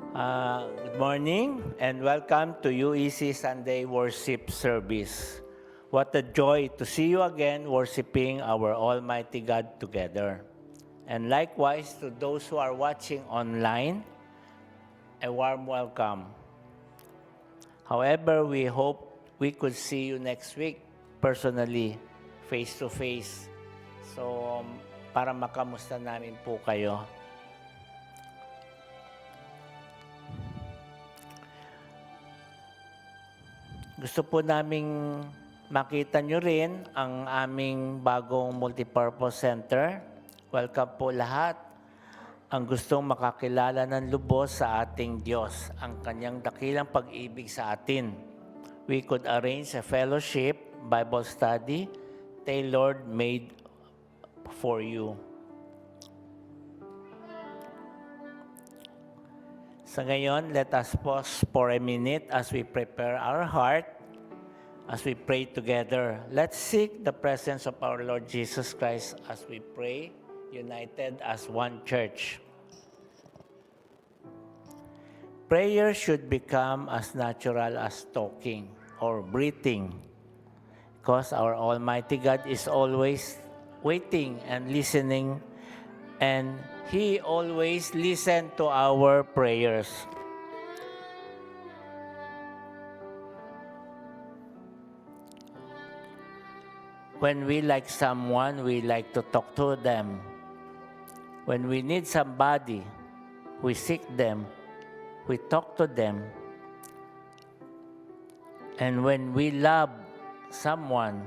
Good morning and welcome to UEC Sunday Worship Service. What a joy to see you again worshiping our Almighty God together. And likewise to those who are watching online, a warm welcome. However, we hope we could see you next week personally, face to face. So, para makamusta namin po kayo. Gusto po naming makita nyo rin ang aming bagong multipurpose center. Welcome po lahat. Ang gustong makakilala ng lubos sa ating Diyos, ang kanyang dakilang pag-ibig sa atin. We could arrange a fellowship, Bible study, tailored made for you. So ngayon, let us pause for a minute as we prepare our heart, as we pray together. Let's seek the presence of our Lord Jesus Christ as we pray, united as one church. Prayer should become as natural as talking or breathing, because our Almighty God is always waiting and listening, and He always listens to our prayers. When we like someone, we like to talk to them. When we need somebody, we seek them, we talk to them. And when we love someone,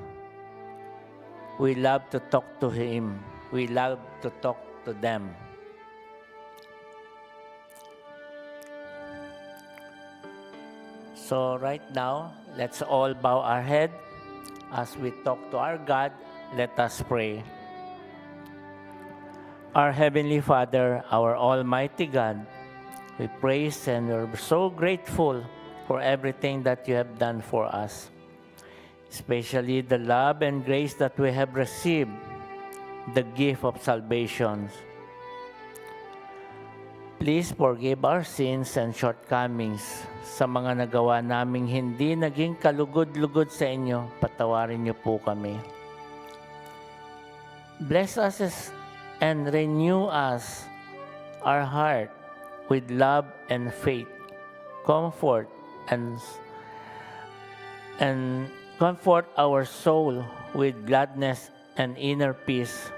we love to talk to him, we love to talk to them. So right now, let's all bow our head as we talk to our God. Let us pray. Our Heavenly Father, our Almighty God, we praise and we're so grateful for everything that you have done for us, especially the love and grace that we have received, the gift of salvation. Please forgive our sins and shortcomings. Sa mga nagawa naming hindi naging kalugod-lugod sa inyo, patawarin niyo po kami. Bless us and renew us, our heart, with love and faith, comfort and comfort our soul with gladness and inner peace.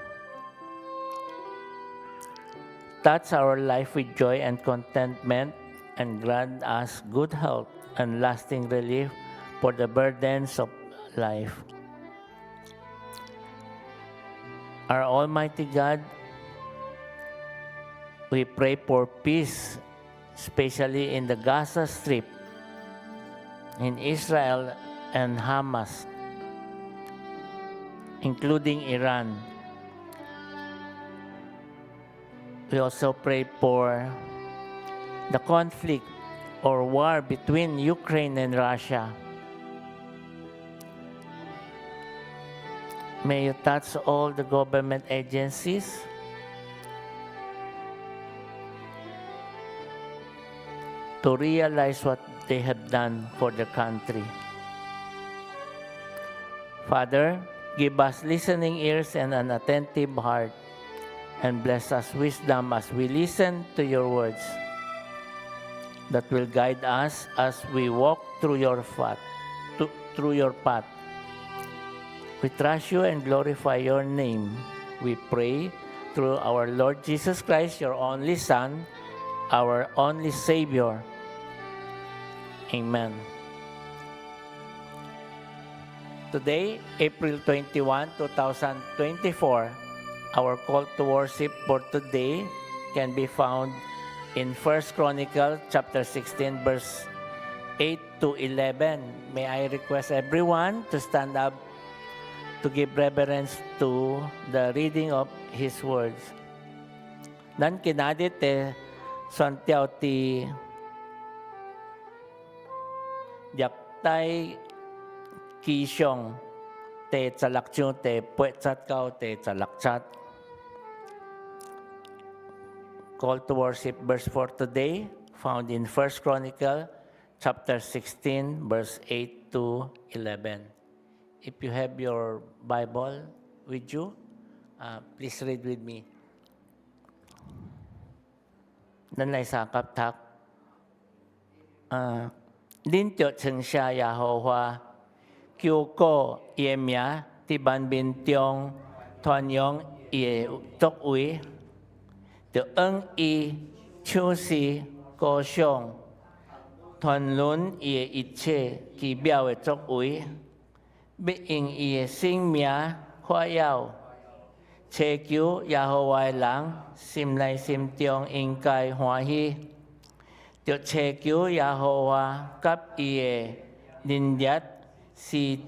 Touch our life with joy and contentment, and grant us good health and lasting relief for the burdens of life. Our Almighty God, we pray for peace, especially in the Gaza Strip, in Israel and Hamas, including Iran. We also pray for the conflict or war between Ukraine and Russia. May you touch all the government agencies to realize what they have done for the country. Father, give us listening ears and an attentive heart, and bless us wisdom as we listen to your words that will guide us as we walk through your path. We trust you and glorify your name. We pray through our Lord Jesus Christ, your only Son, our only Savior. Amen. Today, April 21, 2024, our call to worship for today can be found in 1 Chronicles chapter 16, verse 8 to 11. May I request everyone to stand up to give reverence to the reading of His words. Nan kinadit santiaw ti diaktay kisyong te tsalakchung te puetsat kao te tsalakchat. Call to worship verse for today, found in 1 Chronicle chapter 16, verse 8 to 11. If you have your Bible with you, please read with me. นั่น来三甲读，恁着稱謝耶和華，求告伊的名，佇萬民中傳揚伊的作為，着按伊手勢歌頌，傳論伊的一切奇妙的作為，要用伊的聖名發耀。祈求耶和華的人，心內心中應該歡喜。着祈求耶和華甲伊的能力，時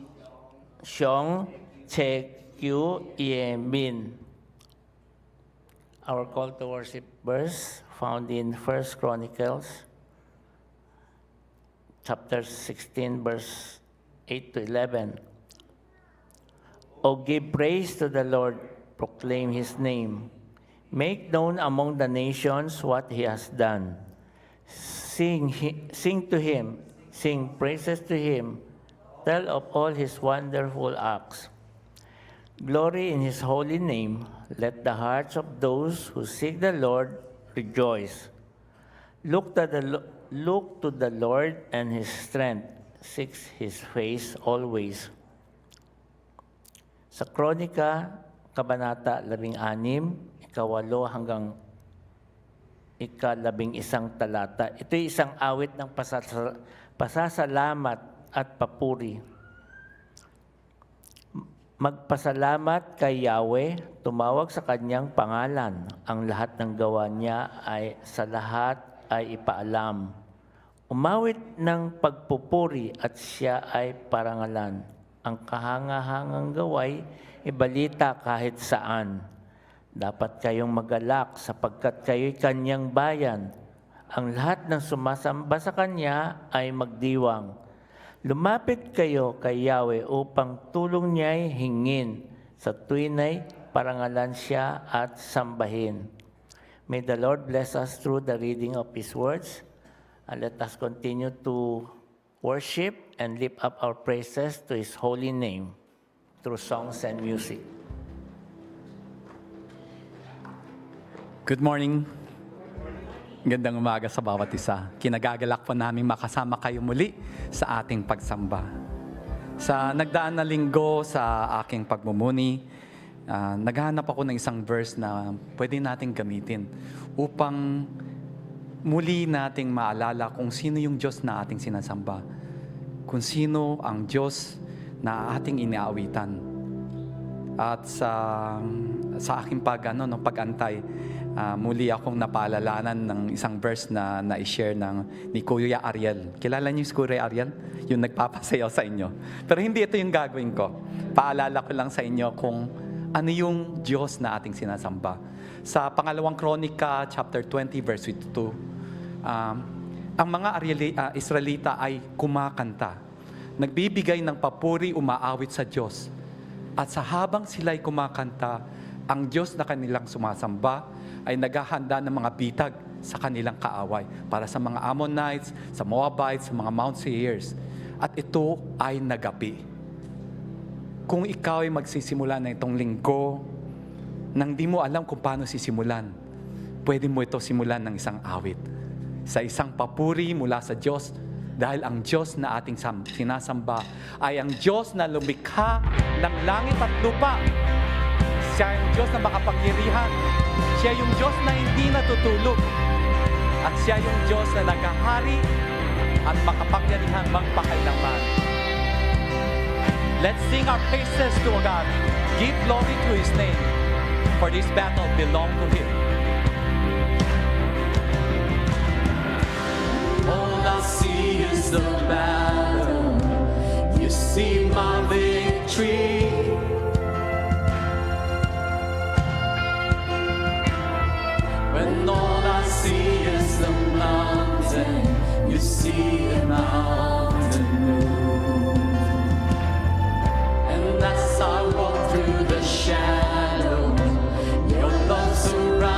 常祈求伊的面。Our call to worship verse found in 1 Chronicles chapter 16, verse 8 to 11. O give praise to the Lord, proclaim his name. Make known among the nations what he has done. Sing to him, sing praises to him, tell of all his wonderful acts. Glory in his holy name. Let the hearts of those who seek the Lord rejoice. Look to the Lord and his strength. Seek his face always. Sa Kronika, Kabanata 16, ika-8 hanggang ika-11 talata. Ito'y isang awit ng pasasalamat at papuri. Magpasalamat kay Yahweh, tumawag sa kanyang pangalan. Ang lahat ng gawa niya ay sa lahat ay ipaalam. Umawit ng pagpupuri at siya ay parangalan. Ang kahangahangang gaway, ibalita kahit saan. Dapat kayong magalak sapagkat kayo'y kanyang bayan. Ang lahat ng sumasamba sa kanya ay magdiwang. Lumapit kayo kay Yahweh upang tulong niya'y hingin. Sa tuwinay, parangalan siya at sambahin. May the Lord bless us through the reading of His words. And let us continue to worship and lift up our praises to His holy name through songs and music. Good morning. Gandang umaga sa bawat isa. Kinagagalak po namin makasama kayo muli sa ating pagsamba. Sa nagdaan na linggo sa aking pagmumuni, naghahanap ako ng isang verse na pwede nating gamitin upang muli nating maalala kung sino yung Diyos na ating sinasamba. Kung sino ang Diyos na ating inaawitan. At sa aking pag-antay, muli akong napaalalanan ng isang verse na na-share ni Kuya Ariel. Kilala niyo si Kuya Ariel? Yung nagpapasayaw sa inyo. Pero hindi ito yung gagawin ko. Paalala ko lang sa inyo kung ano yung Diyos na ating sinasamba. Sa pangalawang Kronika, chapter 20, verse 2, ang mga Israelita ay kumakanta. Nagbibigay ng papuri, umaawit sa Diyos. At sa habang sila'y kumakanta, ang Diyos na kanilang sumasamba ay naghahanda ng mga bitag sa kanilang kaaway para sa mga Ammonites, sa Moabites, sa mga Mount Seirs. At ito ay nagapi. Kung ikaw ay magsisimula na itong linggo, nang di mo alam kung paano sisimulan, pwede mo ito simulan ng isang awit. Sa isang papuri mula sa Diyos, dahil ang Diyos na ating sinasamba ay ang Diyos na lumikha ng langit at lupa. Siya yung Diyos na makapangyarihan. Siya yung Diyos na hindi natutulog. At siya yung Diyos na naghahari at makapangyarihan magpakailanman. Let's sing our praises to God. Give glory to His name. For this battle belongs to Him. All I see is the battle. You see my victory. When all I see is the mountain, you see the mountain move. And as I walk through the shadow, your love surrounds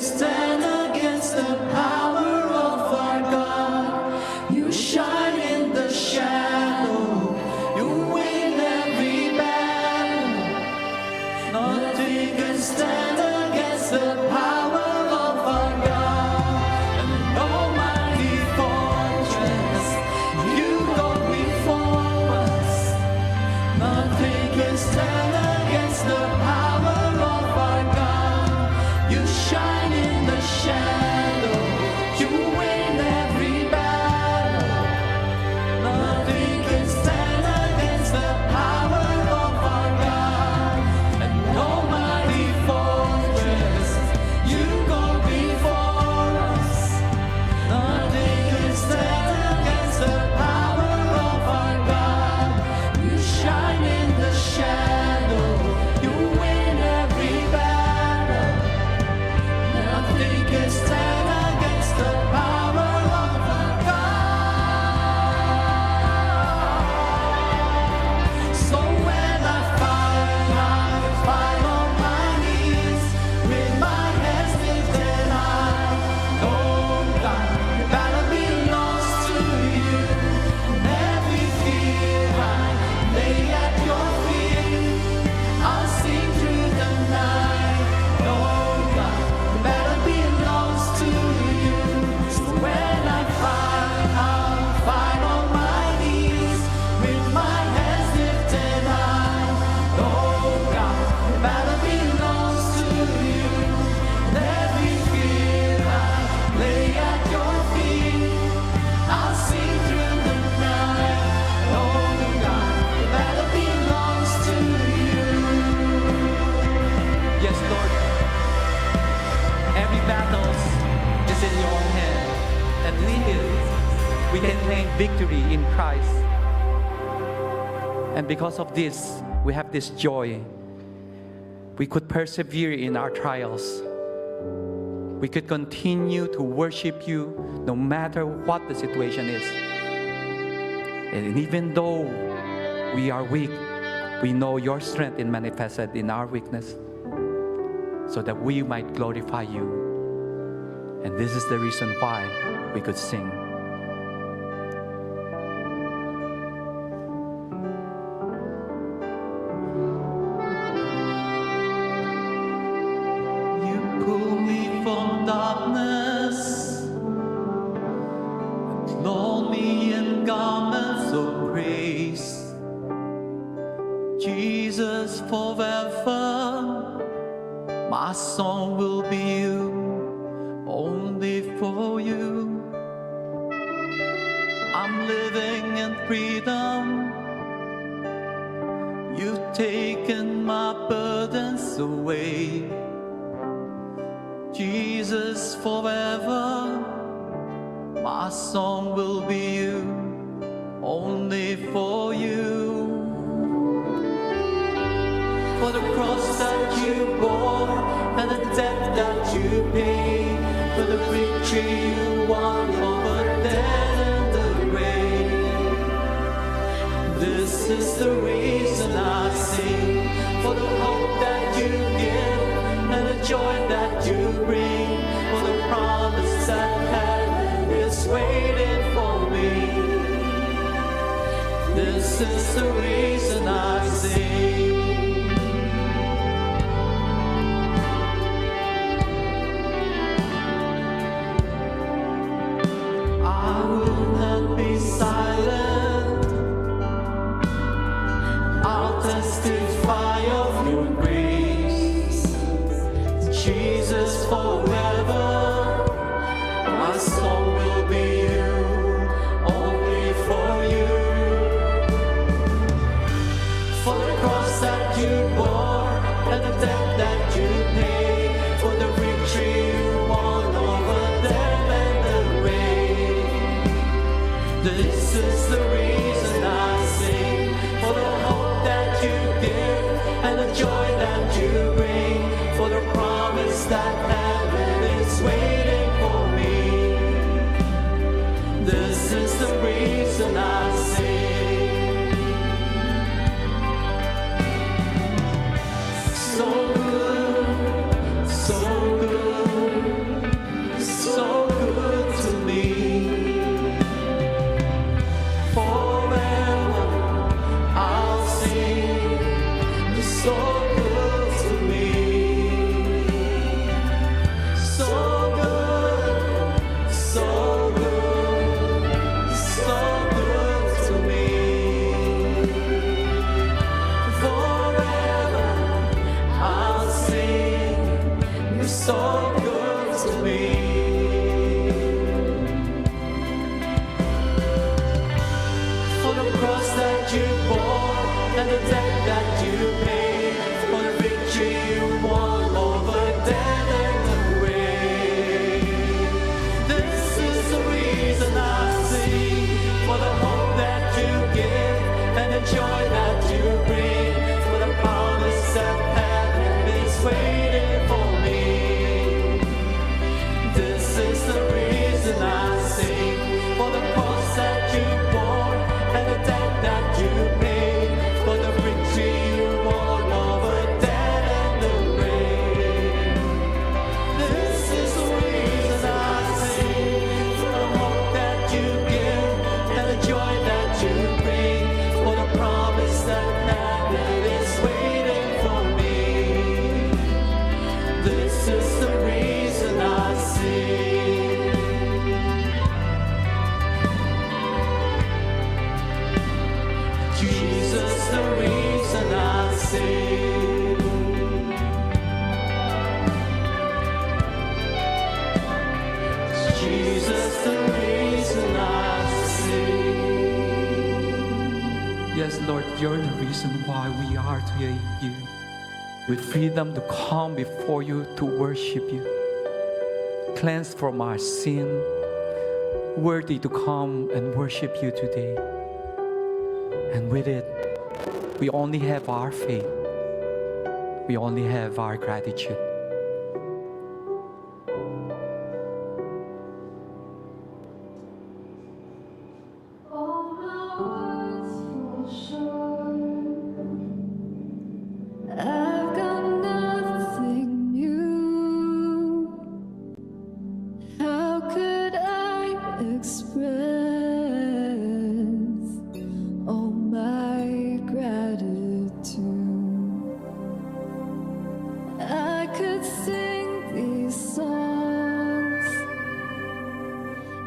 stand against the power of our God. You shine in the shadow. You win every battle. Nothing can stand against the power of our God. An almighty fortress, you go before us. Nothing can stand against the power of our God. You shine in the shadow, you win every battle. Nothing can stand against the power of our God. An almighty fortress, you go before us. Nothing can stand against the power of our God. You shine in the shadow, you win every battle. Nothing can stand against the power of our God. So when I fight on my knees with my hands lifted high. Oh God, the battle belongs to you. Every fear I lay at your feet. I'll sing through the night. Oh God, the battle belongs to you. So when I fight, I'll fight on my knees with my hands lifted high. Oh God, the battle belongs to you. Every fear I lay at your feet. I'll sing through the night. Oh God, the battle belongs to you. Yes, Lord. Every battle is in your hand, and we can claim victory in Christ. And because of this, we have this joy. We could persevere in our trials. We could continue to worship you no matter what the situation is. And even though we are weak, we know your strength is manifested in our weakness, so that we might glorify you. And this is the reason why we could sing. You pull me from darkness, clothe me in garments of grace. Jesus, forever, my song will be you, only for you. I'm living in freedom. You've taken my burdens away. Jesus, forever, my song will be you, only for you. For the cross that you bore and the death that you paid, for the victory you won over death and the grave. This is the reason I sing, for the hope that you give and the joy that you bring, for the promise that heaven is waiting for me. This is the reason I sing. I will not be silent. I'll testify of your grace. Jesus, forever, my song will be you, only for you. For the cross that you bore and the death that you paid, for the victory you won over death and the grave. This is the reason I sing, for the hope that you give and the joy that you bring, for the promise that heaven is waiting for me. This is the reason I sing. So good, so good. so good to me. For the cross that you bore and the debt that you paid, for the victory you won over death and the grave. This is the reason I sing, for the hope that you give and the joy that you bring, for the promise that heaven is waiting for me. This is the reason I sing, for the cross that you bore and the debt that you paid, for the victory you won over death and the grave. This is the reason I sing, for the hope that you give and the joy that you bring, for the promise that heaven is waiting for me. This is the reason I sing. Jesus, the reason I sing. Jesus, the reason I sing. Yes, Lord, you're the reason why we are today here, with freedom to come before you to worship you, cleansed from our sin, worthy to come and worship you today. And with it, we only have our faith. We only have our gratitude. All my words fall short. I've got nothing new. How could I express all my gratitude? I could sing these songs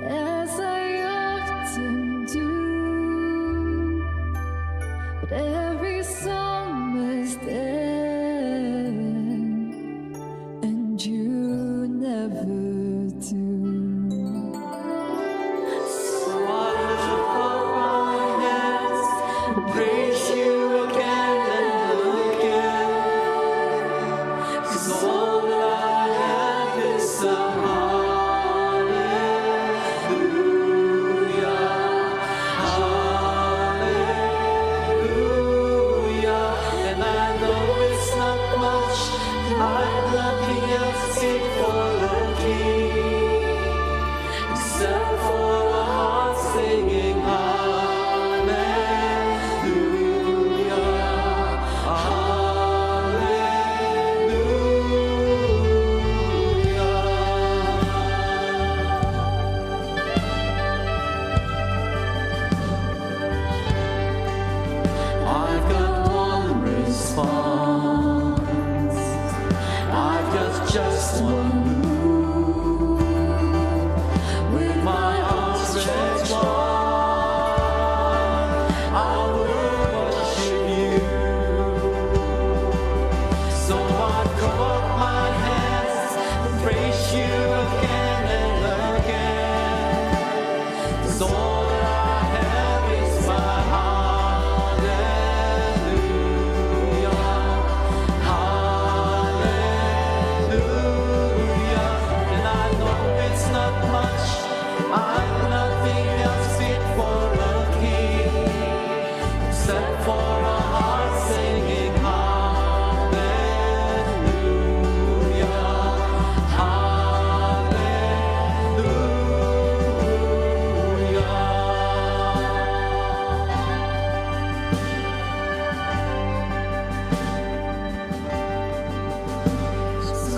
as I often do, but every song must end, and you never do. So I lift up my hands and praise you again and again. 'Cause all that I have is a hallelujah, hallelujah. And I know it's not much, I've nothing else fit for the King, except for a heart singing hallelujah, hallelujah. I've got one response, I've got just one move, with my arms stretched wide, I will worship you. So I throw up my hands and praise you again and again. 'Cause all that I have is my hallelujah, hallelujah. And I know it's not much, I've nothing else fit for a King, except for a heart singing hallelujah, hallelujah.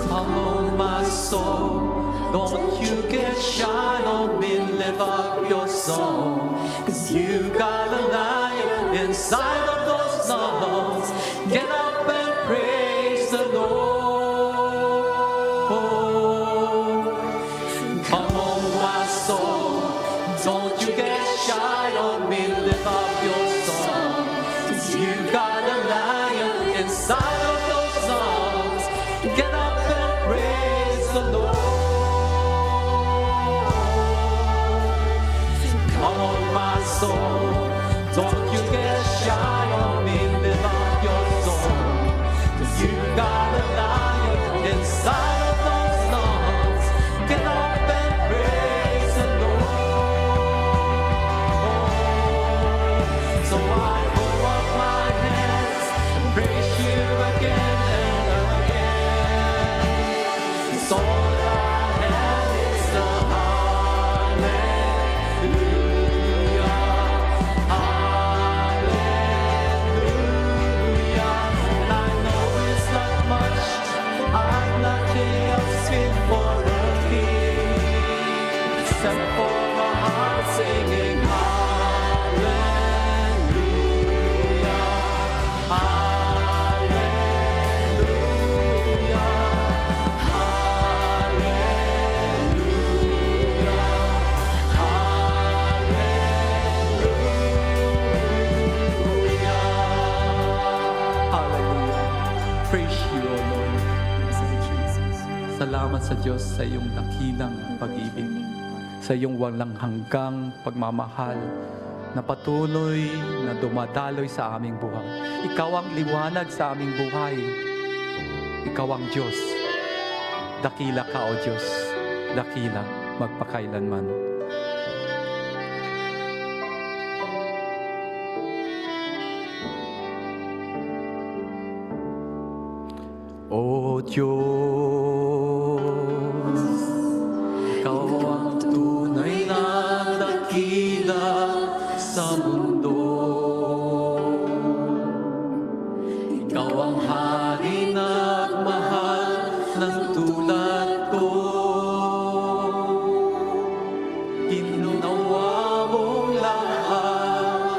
Come on, my soul, don't you get shy on me, lift up your song. 'Cause you got a lion inside of those lungs. Get up and praise the Lord. Come on, my soul, don't you get shy on me, lift up your song. 'Cause you got a lion inside of those lungs. Get up and praise Don't you get shy on me, lift up your soul. 'Cause you got a lion inside of those lungs. Get up and praise the Lord. So I hold up my hands and praise you again and again. 'Cause all I have is a hallelujah, hallelujah. And I know it's not much, I've nothing else fit for a king, except for a heart singing hallelujah, hallelujah, hallelujah. Praise you, O Lord. Salamat sa Diyos sa iyong dakilang pag-ibig, sa iyong walang hanggang pagmamahal na patuloy na dumadaloy sa aming buhay. Ikaw ang liwanag sa aming buhay. Ikaw ang Diyos. Dakila ka, O Diyos. Dakila magpakailanman. O Diyos, Ikaw ang tunay na dakila sa mundo. Ikaw ang hari na mahal ng tulad ko. Ginawa mong lahat,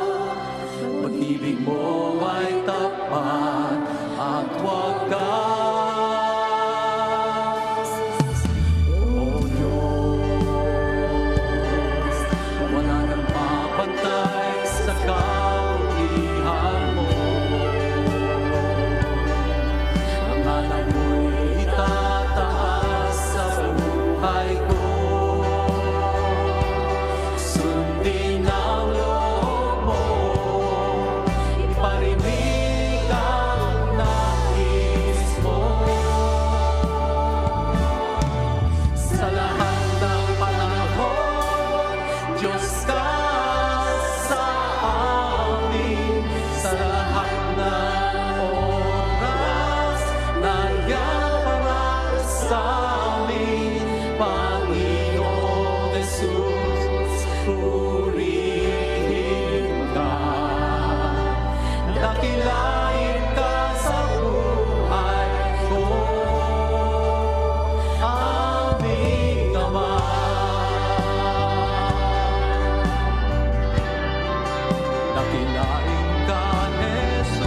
pag-ibig mo ay tapat at wagas. O Diyos, wala nang mapantay sa kaulihan mo. Ang alam mo'y itataas sa buhay ko. Sundin ang loob mo, iparinig ang nais mo. Sa lahat ng panahon, Diyos ka sa amin. Sa lahat ng oras, nandiyan para sa amin. Panginoon Jesus, purihin ka. Dakilain ka sa buhay ko, aming Ama. Dakilain ka, Jesus.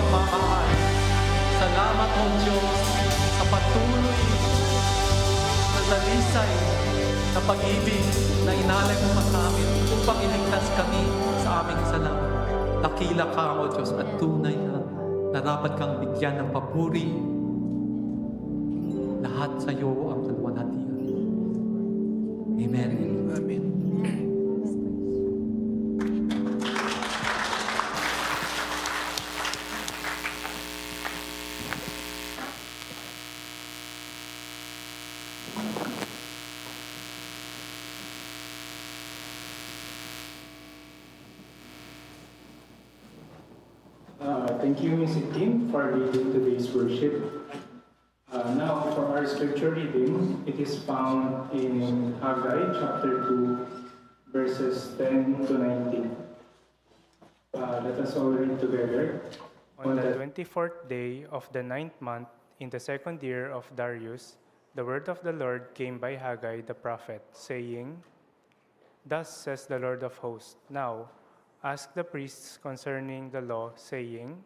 pagmamahal. Salamat, O Diyos, sa patuloy na dalisay na pag-ibig na inalay mo pa sa amin upang iligtas kami sa aming kasalanan. Dakila ka, O Diyos, at tunay na narapat kang bigyan ng papuri. Lahat sa iyo ang kalwalhatian. Amen. Amen. Thank you, Ms. Kim, for leading today's worship. Now, for our scripture reading, it is found in Haggai chapter 2, verses 10 to 19. Let us all read together. On the 24th day of the 9th month, in the second year of Darius, the word of the Lord came by Haggai the prophet, saying, Thus says the Lord of hosts, Now ask the priests concerning the law, saying,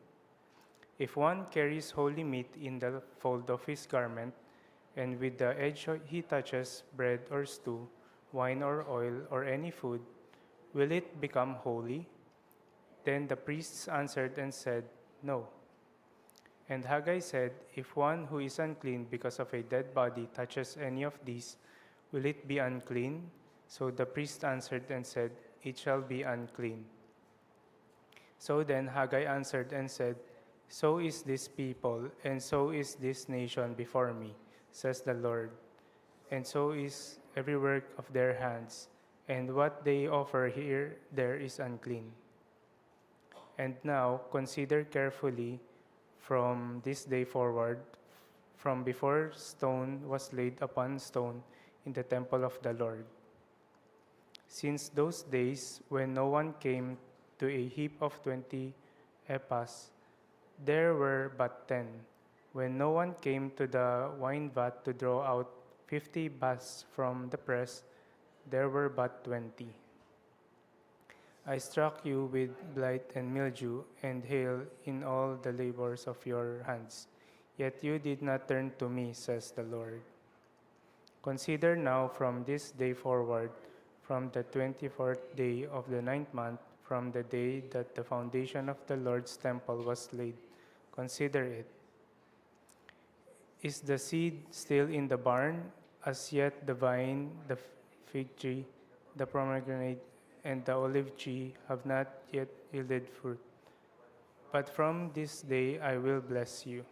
If one carries holy meat in the fold of his garment, and with the edge he touches bread or stew, wine or oil, or any food, will it become holy? Then the priests answered and said, No. And Haggai said, If one who is unclean because of a dead body touches any of these, will it be unclean? So the priest answered and said, It shall be unclean. So then Haggai answered and said, So is this people, and so is this nation before me, says the Lord. And so is every work of their hands, and what they offer here there is unclean. And now consider carefully from this day forward, from before stone was laid upon stone in the temple of the Lord. Since those days when no one came to a heap of 20 ephahs, there were but 10. When no one came to the wine vat to draw out 50 baths from the press, there were but 20. I struck you with blight and mildew and hail in all the labors of your hands, yet you did not turn to me, says the Lord. Consider now from this day forward, from the 24th day of the 9th month, from the day that the foundation of the Lord's temple was laid. Consider it. Is the seed still in the barn? As yet the vine, the fig tree, the pomegranate, and the olive tree have not yet yielded fruit. But from this day I will bless you.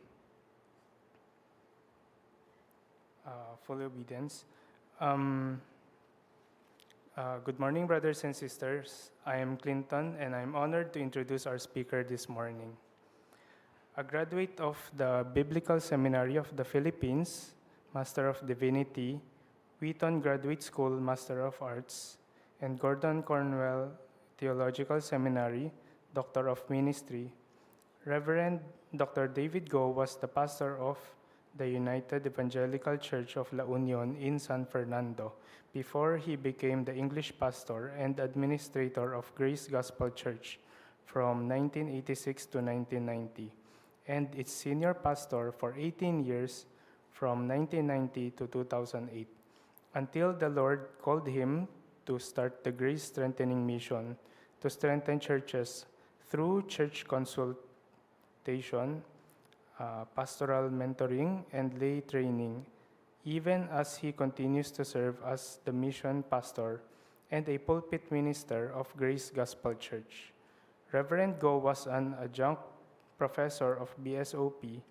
Full obedience. Good morning, brothers and sisters. I am Clinton, and I'm honored to introduce our speaker this morning. A graduate of the Biblical Seminary of the Philippines, Master of Divinity, Wheaton Graduate School, Master of Arts, and Gordon Cornwell Theological Seminary, Doctor of Ministry, Reverend Dr. David Go was the pastor of the United Evangelical Church of La Union in San Fernando before he became the English pastor and administrator of Grace Gospel Church from 1986 to 1990, and its senior pastor for 18 years from 1990 to 2008, until the Lord called him to start the Grace Strengthening Mission to strengthen churches through church consultation, pastoral mentoring, and lay training, even as he continues to serve as the mission pastor and a pulpit minister of Grace Gospel Church. Reverend Go was an adjunct professor of BSOP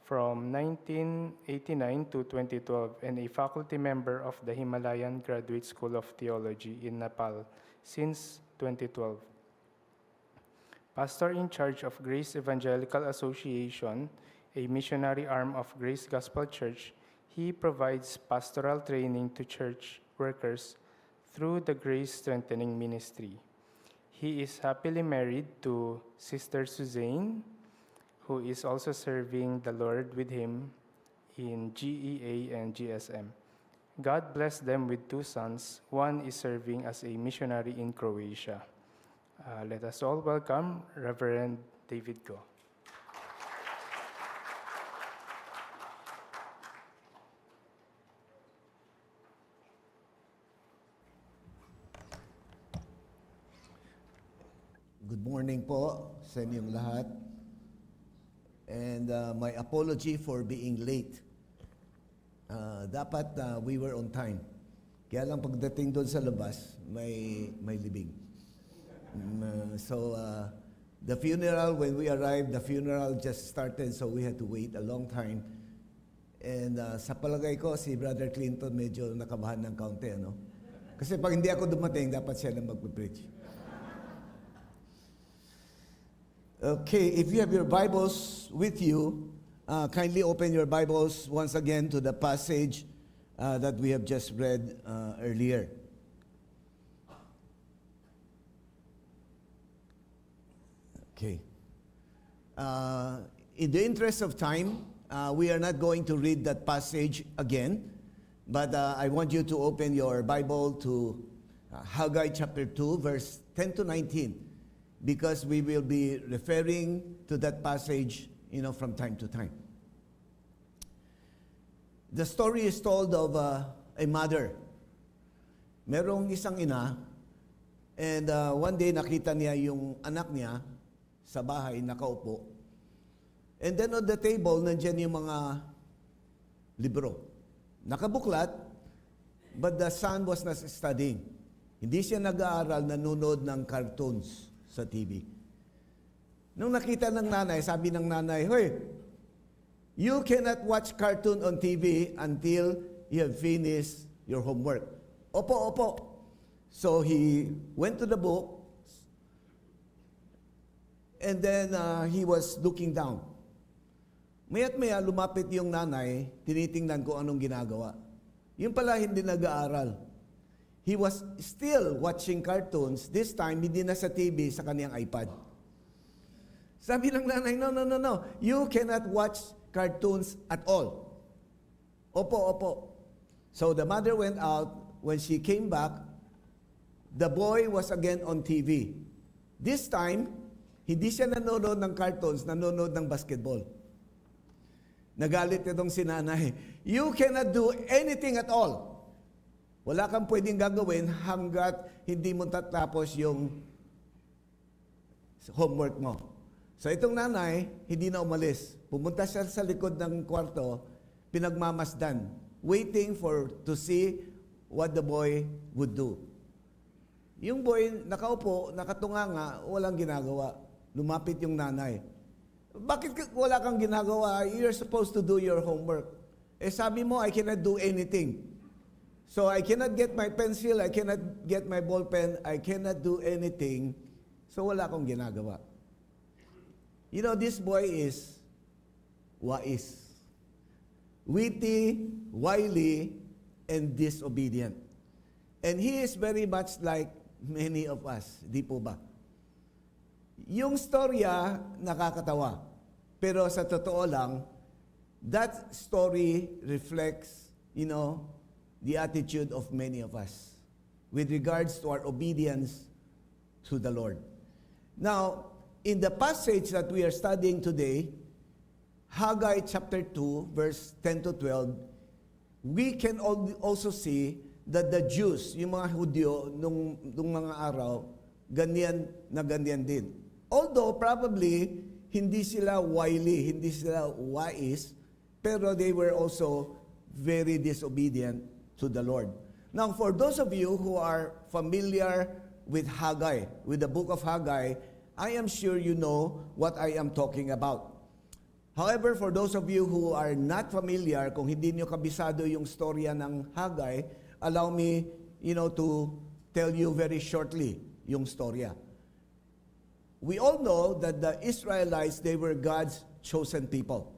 from 1989 to 2012 and a faculty member of the Himalayan Graduate School of Theology in Nepal since 2012. Pastor in charge of Grace Evangelical Association, a missionary arm of Grace Gospel Church, he provides pastoral training to church workers through the Grace Strengthening Ministry. He is happily married to Sister Suzanne, who is also serving the Lord with him in GEA and GSM. God blessed them with 2 sons. One is serving as a missionary in Croatia. Let us all welcome Reverend David Go. Good morning po sa inyong lahat. And my apology for being late. Dapat we were on time. Kaya lang pagdating doon sa labas, may libing. So the funeral, when we arrived, the funeral just started, so we had to wait a long time. And sa palagay ko, si Brother Clinton medyo nakabahan ng kaunti, ano? Kasi pag hindi ako dumating, dapat siya na magpe-preach. Okay, if you have your Bibles with you, kindly open your Bibles once again to the passage that we have just read earlier. Okay. In the interest of time, we are not going to read that passage again, but I want you to open your Bible to Haggai chapter 2, verse 10 to 19. Because we will be referring to that passage, from time to time. The story is told of a mother. Merong isang ina, and one day nakita niya yung anak niya sa bahay, nakaupo. And then on the table, nandyan yung mga libro. Nakabuklat, but the son was not studying. Hindi siya nag-aaral, nanonood ng cartoons sa TV. Nung nakita ng nanay, sabi ng nanay, "Hoy, you cannot watch cartoon on TV until you have finished your homework." Opo, opo. So he went to the book, and then he was looking down. Maya't maya, lumapit yung nanay, tinitingnan ko anong ginagawa. Yung pala hindi nag-aaral. He was still watching cartoons. This time, hindi na sa TV, sa kaniyang iPad. Sabi ng nanay, no. You cannot watch cartoons at all. Opo, opo. So the mother went out. When she came back, the boy was again on TV. This time, hindi siya nanonood ng cartoons, nanonood ng basketball. Nagalit itong si nanay. You cannot do anything at all. Wala kang pwedeng gagawin hanggat hindi mo tatapos yung homework mo. So itong nanay, hindi na umalis. Pumunta siya sa likod ng kwarto, pinagmamasdan, waiting to see what the boy would do. Yung boy, nakaupo, nakatunganga, walang ginagawa. Lumapit yung nanay. Bakit wala kang ginagawa? You're supposed to do your homework. Eh sabi mo, I cannot do anything. So I cannot get my pencil, I cannot get my ball pen, I cannot do anything. So wala akong ginagawa. This boy is wais. Witty, wily, and disobedient. And he is very much like many of us. Di po ba? Yung storya, nakakatawa. Pero sa totoo lang, that story reflects, the attitude of many of us with regards to our obedience to the Lord. Now, in the passage that we are studying today, Haggai chapter 2, verse 10 to 12, we can also see that the Jews, yung mga Hudyo, nung mga araw, ganyan na ganyan din. Although probably, hindi sila wily, hindi sila wise, pero they were also very disobedient to the Lord. Now, for those of you who are familiar with Haggai, with the book of Haggai, I am sure you know what I am talking about. However, for those of you who are not familiar, kung hindi nyo kabisado yung storya ng Haggai, allow me, to tell you very shortly yung storya. We all know that the Israelites, they were God's chosen people.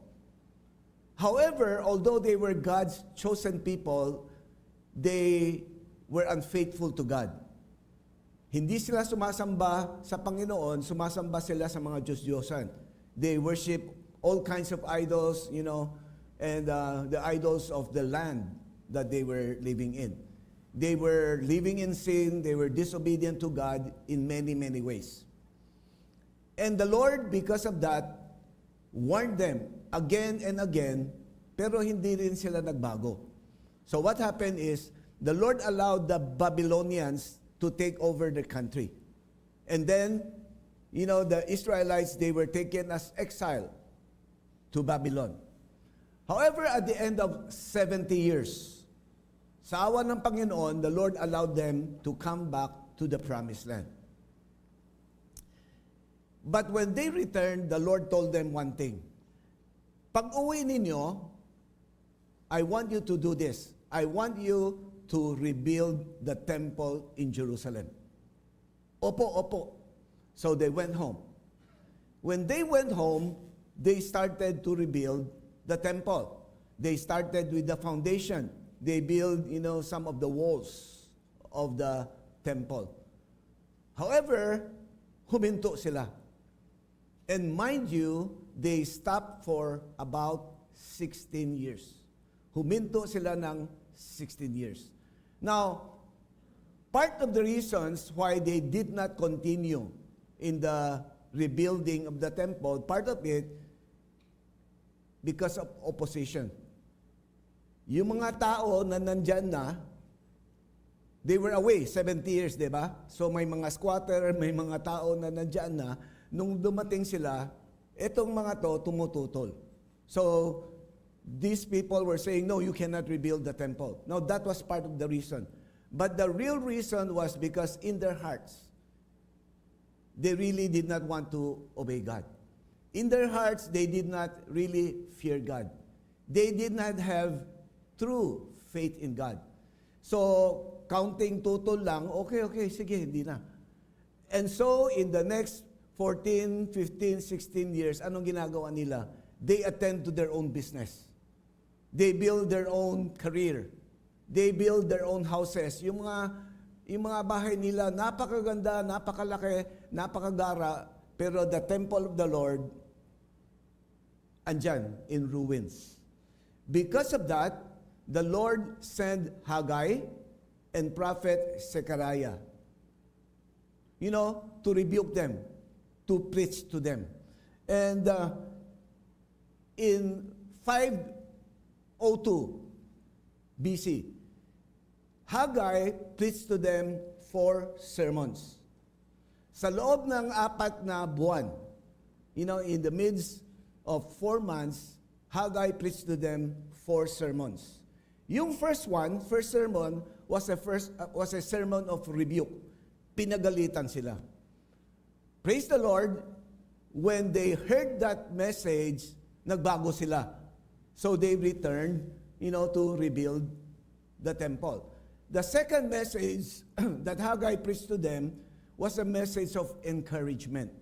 However, although they were God's chosen people, they were unfaithful to God. Hindi sila sumasamba sa Panginoon, sumasamba sila sa mga Diyos-Diyosan. They worship all kinds of idols, and the idols of the land that they were living in. They were living in sin, they were disobedient to God in many, many ways. And the Lord, because of that, warned them again and again, pero hindi rin sila nagbago. So what happened is, the Lord allowed the Babylonians to take over the country. And then, you know, the Israelites, they were taken as exile to Babylon. However, at the end of 70 years, sa awa ng Panginoon, the Lord allowed them to come back to the promised land. But when they returned, the Lord told them one thing. Pag uwi ninyo, I want you to do this. I want you to rebuild the temple in Jerusalem. Opo, opo. So they went home. When they went home, they started to rebuild the temple. They started with the foundation. They built, you know, some of the walls of the temple. However, huminto sila. And mind you, they stopped for about 16 years. Huminto sila ng 16 years. Now, part of the reasons why they did not continue in the rebuilding of the temple, part of it, because of opposition. Yung mga tao na nandyan na, they were away 70 years, di ba? So may mga squatter, may mga tao na nandyan na, nung dumating sila, etong mga to tumututol. So, these people were saying, no, you cannot rebuild the temple. Now, that was part of the reason. But the real reason was because in their hearts, they really did not want to obey God. In their hearts, they did not really fear God. They did not have true faith in God. So, counting tutol lang, okay, sige, hindi na. And so, in the next 14, 15, 16 years, anong ginagawa nila? They attend to their own business. They build their own career. They build their own houses. Yung mga bahay nila, napakaganda, napakalaki, napakagara, pero the temple of the Lord, andyan, in ruins. Because of that, the Lord sent Haggai and prophet Zechariah, you know, to rebuke them, to preach to them. And in 502 BC, Haggai preached to them 4 sermons. Sa loob ng 4 na buwan, you know, in the midst of 4 months, Haggai preached to them 4 sermons. Yung first sermon was a sermon of rebuke. Pinagalitan sila. Praise the Lord, when they heard that message, nagbago sila. So they returned, you know, to rebuild the temple. The second message that Haggai preached to them was a message of encouragement.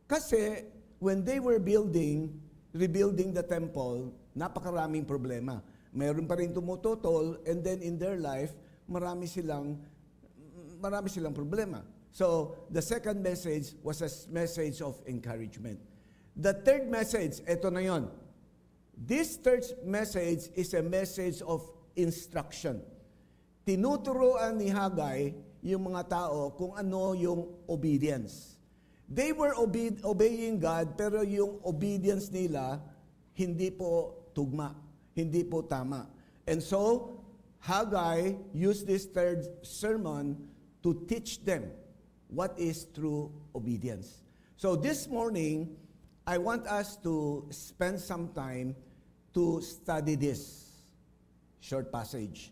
Kasi when they were rebuilding the temple, napakaraming problema. Mayroon pa rin tumututol, and then in their life, marami silang problema. So, the second message was a message of encouragement. The third message, eto na yon. This third message is a message of instruction. Tinuturuan ni Haggai yung mga tao kung ano yung obedience. They were obeying God, pero yung obedience nila hindi po tugma, hindi po tama. And so, Haggai used this third sermon to teach them what is true obedience. So this morning, I want us to spend some time to study this short passage.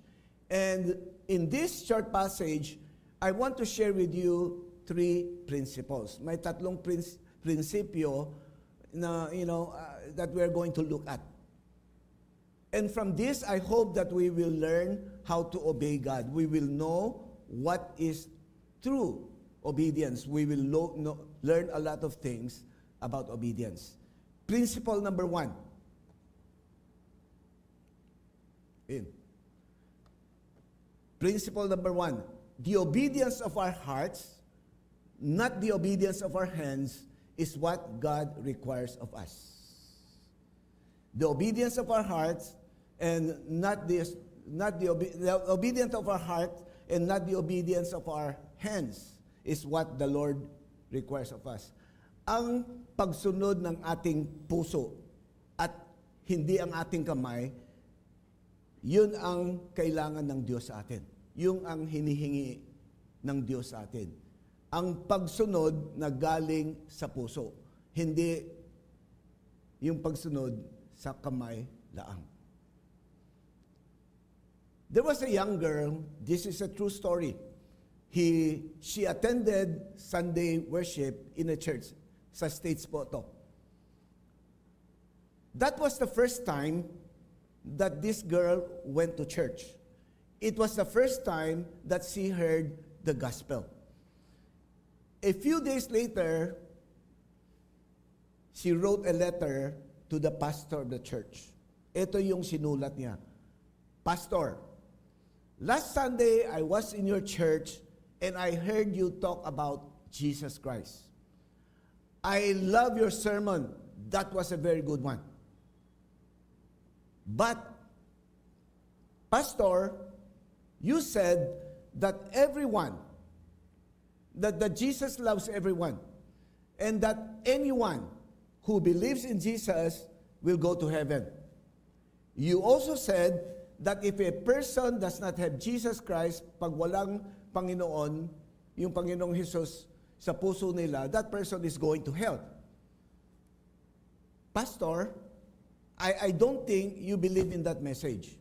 And in this short passage, I want to share with you 3 principles. May 3 prinsipyo na, you know, that we are going to look at. And from this, I hope that we will learn how to obey God. We will know what is true obedience. We will learn a lot of things about obedience. Principle number 1. Principle number 1. The obedience of our hearts, not the obedience of our hands, is what God requires of us. The obedience of our hearts and not the obedience of our heart and not the obedience of our hands is what the Lord requires of us. Ang pagsunod ng ating puso at hindi ang ating kamay, yun ang kailangan ng Diyos sa atin. Yung ang hinihingi ng Diyos sa atin. ang pagsunod na galing sa puso. Hindi yung pagsunod sa kamay laang. There was a young girl, this is a true story. She attended Sunday worship in a church sa States po to. That was the first time that this girl went to church. It was the first time that she heard the gospel. A few days later, she wrote a letter to the pastor of the church. Ito yung sinulat niya. Pastor, last Sunday I was in your church and I heard you talk about Jesus Christ. I love your sermon. That was a very good one. But, Pastor, you said that everyone, that Jesus loves everyone, and that anyone who believes in Jesus will go to heaven. You also said that if a person does not have Jesus Christ, pag walang Panginoon, yung Panginoong Jesus sa puso nila, that person is going to hell. Pastor, I don't think you believe in that message.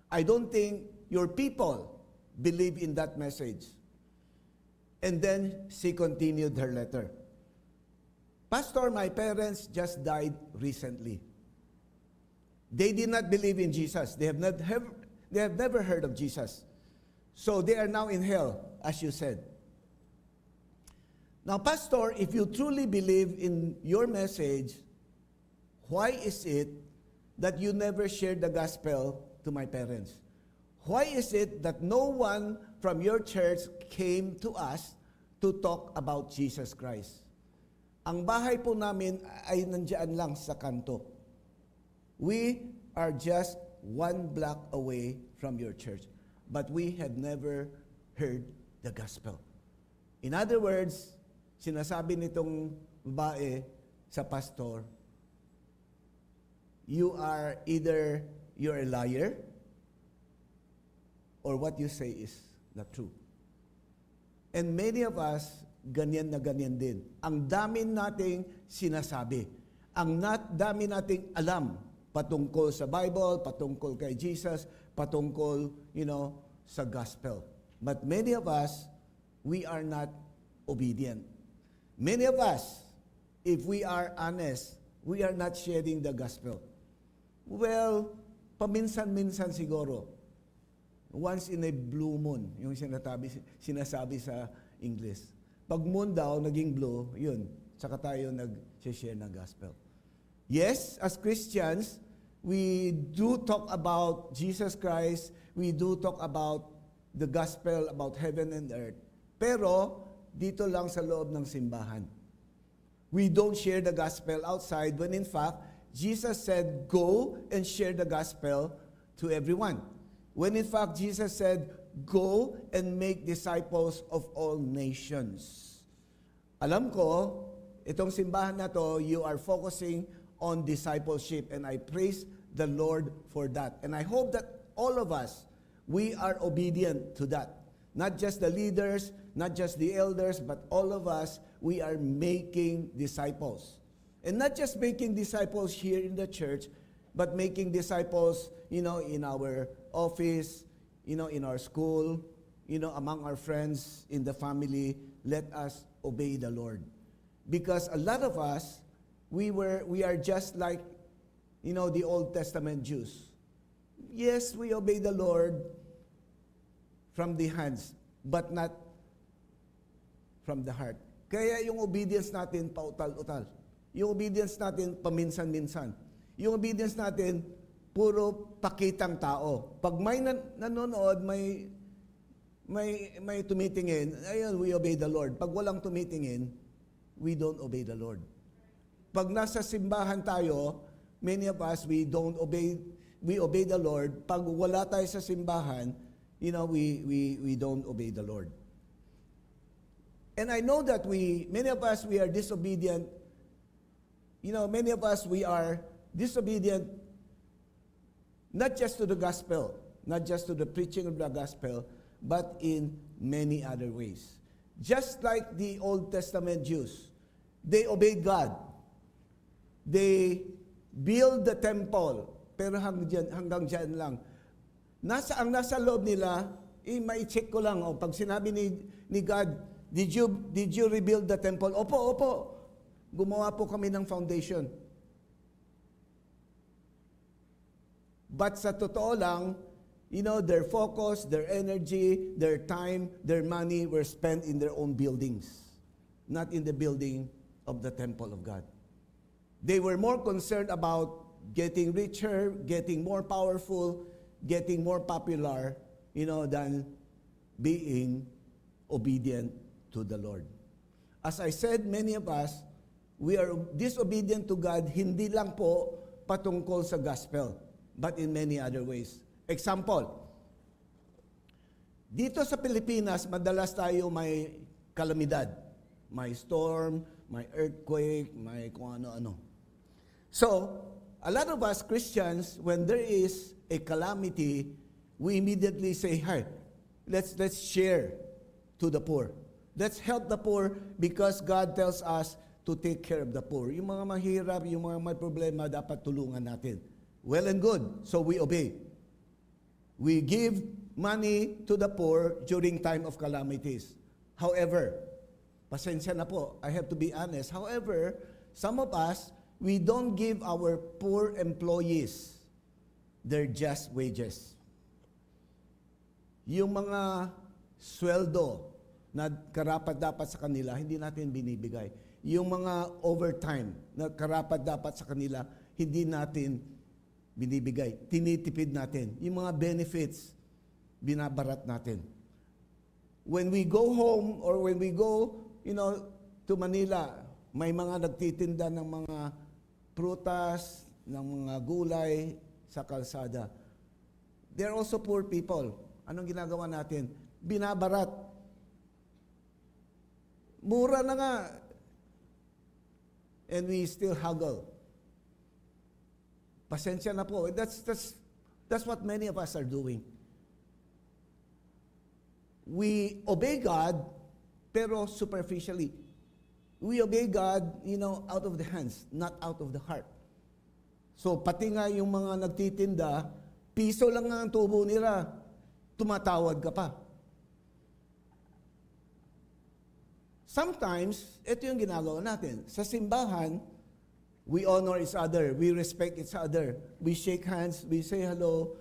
I don't think your people believe in that message. And then she continued her letter. Pastor, my parents just died recently. They did not believe in Jesus. They have never heard of Jesus. So they are now in hell, as you said. Now, Pastor, if you truly believe in your message, why is it that you never shared the gospel to my parents? Why is it that no one from your church came to us to talk about Jesus Christ? Ang bahay po namin ay nandiyan lang sa kanto. We are just 1 block away from your church, but we had never heard the gospel. In other words, sinasabi nitong babae sa pastor, you're a liar, or what you say is not true. And many of us, ganyan na ganyan din. Ang dami nating sinasabi. Ang dami nating alam patungkol sa Bible, patungkol kay Jesus, patungkol, sa gospel. But many of us, we are not obedient. Many of us, if we are honest, we are not sharing the gospel. Well, paminsan-minsan siguro. Once in a blue moon, yung sinasabi sa English. Pag moon daw, naging blue, yun. Saka tayo nag-share ng gospel. Yes, as Christians, we do talk about Jesus Christ. We do talk about the gospel, about heaven and earth. Pero, dito lang sa loob ng simbahan. We don't share the gospel outside when in fact, Jesus said, go and share the gospel to everyone. When in fact, Jesus said, go and make disciples of all nations. Alam ko, itong simbahan na to, you are focusing on discipleship, and I praise the Lord for that. And I hope that all of us, we are obedient to that. Not just the leaders, not just the elders, but all of us, we are making disciples. And not just making disciples here in the church, but making disciples, in our office, in our school, among our friends, in the family. Let us obey the Lord. Because a lot of us, we are just like, the Old Testament Jews. Yes, we obey the Lord from the hands, but not from the heart. Kaya yung obedience natin pautal-utal. Yung obedience natin paminsan-minsan. Yung obedience natin puro pakitang tao. Pag may nanonood, may tumitingin, ayun, we obey the Lord. Pag walang tumitingin, we don't obey the Lord. Pag nasa simbahan tayo, many of us, we obey the Lord. Pag wala tayo sa simbahan, we don't obey the Lord. And I know that many of us, we are disobedient. Many of us, we are disobedient not just to the gospel, not just to the preaching of the gospel, but in many other ways. Just like the Old Testament Jews, they obeyed God. They build the temple, pero hanggang dyan lang. Ang nasa loob nila, mai-check ko lang, pag sinabi ni God, did you rebuild the temple? Opo. Gumawa po kami ng foundation. But sa totoo lang, their focus, their energy, their time, their money were spent in their own buildings, not in the building of the temple of God. They were more concerned about getting richer, getting more powerful, getting more popular, than being obedient to the Lord. As I said, many of us, we are disobedient to God, hindi lang po patungkol sa gospel, but in many other ways. Example, dito sa Pilipinas, madalas tayo may kalamidad. May storm, may earthquake, may kung ano-ano. So, a lot of us Christians, when there is a calamity, we immediately say, "Hey, let's share to the poor. Let's help the poor because God tells us to take care of the poor." Yung mga mahirap, yung mga may problema, dapat tulungan natin. Well and good. So we obey. We give money to the poor during time of calamities. However, pasensya na po, I have to be honest. However, some of us, we don't give our poor employees their just wages. Yung mga sweldo na karapat-dapat sa kanila, hindi natin binibigay. Yung mga overtime na karapat-dapat sa kanila, hindi natin binibigay. Tinitipid natin. Yung mga benefits, binabarat natin. When we go home or when we go, to Manila, may mga nagtitinda ng mga prutas, ng mga gulay sa kalsada. They're also poor people. Anong ginagawa natin? Binabarat. Mura na nga. And we still haggle. Pasensya na po. That's what many of us are doing. We obey God, pero superficially. We obey God, out of the hands, not out of the heart. So, pati nga yung mga nagtitinda, piso lang nga ang tubo nila, tumatawad ka pa. Sometimes, ito yung ginagawa natin. Sa simbahan, we honor each other, we respect each other, we shake hands, we say hello.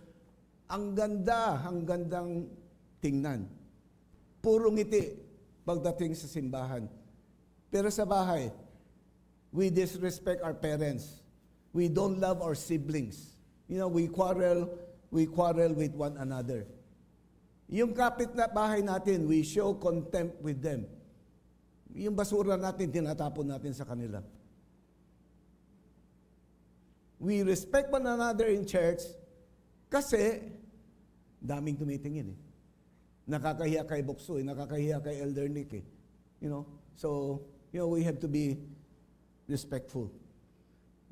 Ang gandang tingnan. Puro ngiti pagdating sa simbahan. Pero sa bahay, we disrespect our parents. We don't love our siblings. We quarrel with one another. Yung kapit na bahay natin, we show contempt with them. Yung basura natin, tinatapon natin sa kanila. We respect one another in church kasi daming tumitingin. Nakakahiya kay Bokso, nakakahiya kay Elder Nick. So, we have to be respectful.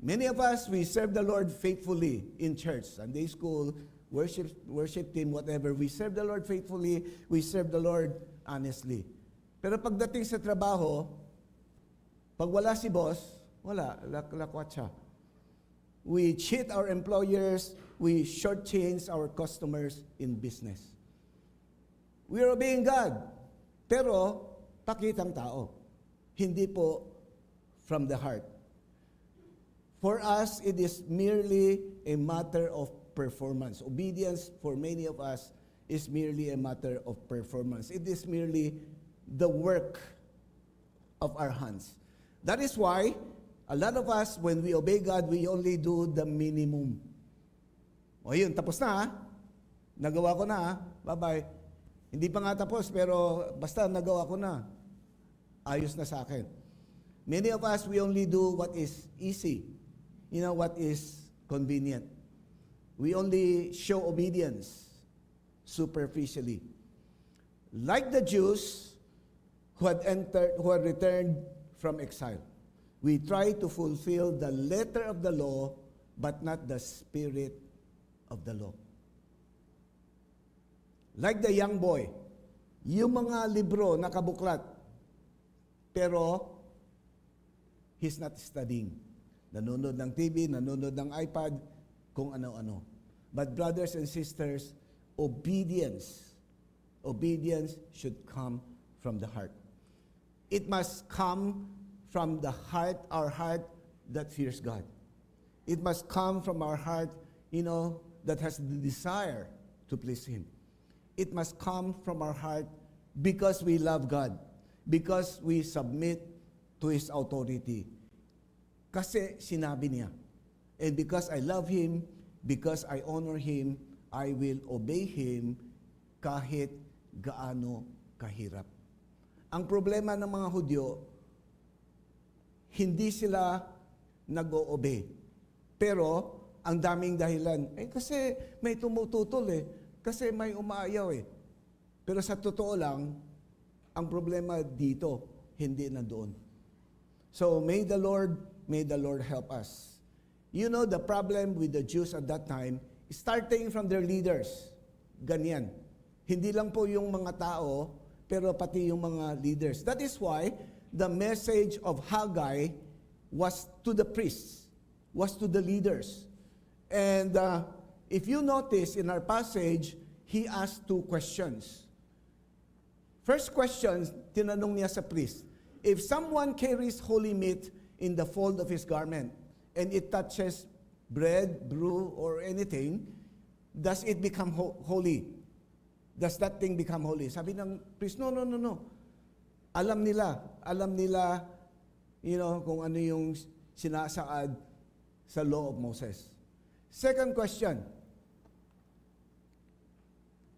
Many of us, we serve the Lord faithfully in church, Sunday school, worship team, whatever. We serve the Lord faithfully, we serve the Lord honestly. Pero pagdating sa trabaho, pag wala si boss, wala, lakwat siya. We cheat our employers, we shortchange our customers in business. We are obeying God, pero pakitang tao. Hindi po from the heart. For us, it is merely a matter of performance. Obedience for many of us is merely a matter of performance. It is merely the work of our hands. That is why a lot of us, when we obey God, we only do the minimum. O yun, tapos na. Nagawa ko na. Bye-bye. Hindi pa nga tapos, pero basta nagawa ko na. Ayos na sa akin. Many of us, we only do what is easy. What is convenient. We only show obedience superficially. Like the Jews who had returned from exile. We try to fulfill the letter of the law, but not the spirit of the law. Like the young boy, yung mga libro nakabuklat, Pero, he's not studying. Nanonood ng TV, nanonood ng iPad, kung ano-ano. But brothers and sisters, obedience should come from the heart. It must come from the heart, our heart that fears God. It must come from our heart, that has the desire to please Him. It must come from our heart because we love God, because we submit to His authority. Kasi sinabi niya, and because I love Him, because I honor Him, I will obey Him kahit gaano kahirap. Ang problema ng mga Hudyo, hindi sila nag-o-obey. Pero, ang daming dahilan. Kasi may tumututol Kasi may umaayaw Pero sa totoo lang, ang problema dito, hindi nandoon. So, may the Lord help us. You know, the problem with the Jews at that time, starting from their leaders, ganyan. Hindi lang po yung mga tao, pero pati yung mga leaders. That is why the message of Haggai was to the priests, was to the leaders. And if you notice in our passage, he asked 2 questions. First question, tinanong niya sa priest, if someone carries holy meat in the fold of his garment, and it touches bread, brew, or anything, does it become holy? Does that thing become holy? Sabi ng priest, no. Alam nila, kung ano yung sinasaad sa law of Moses. Second question,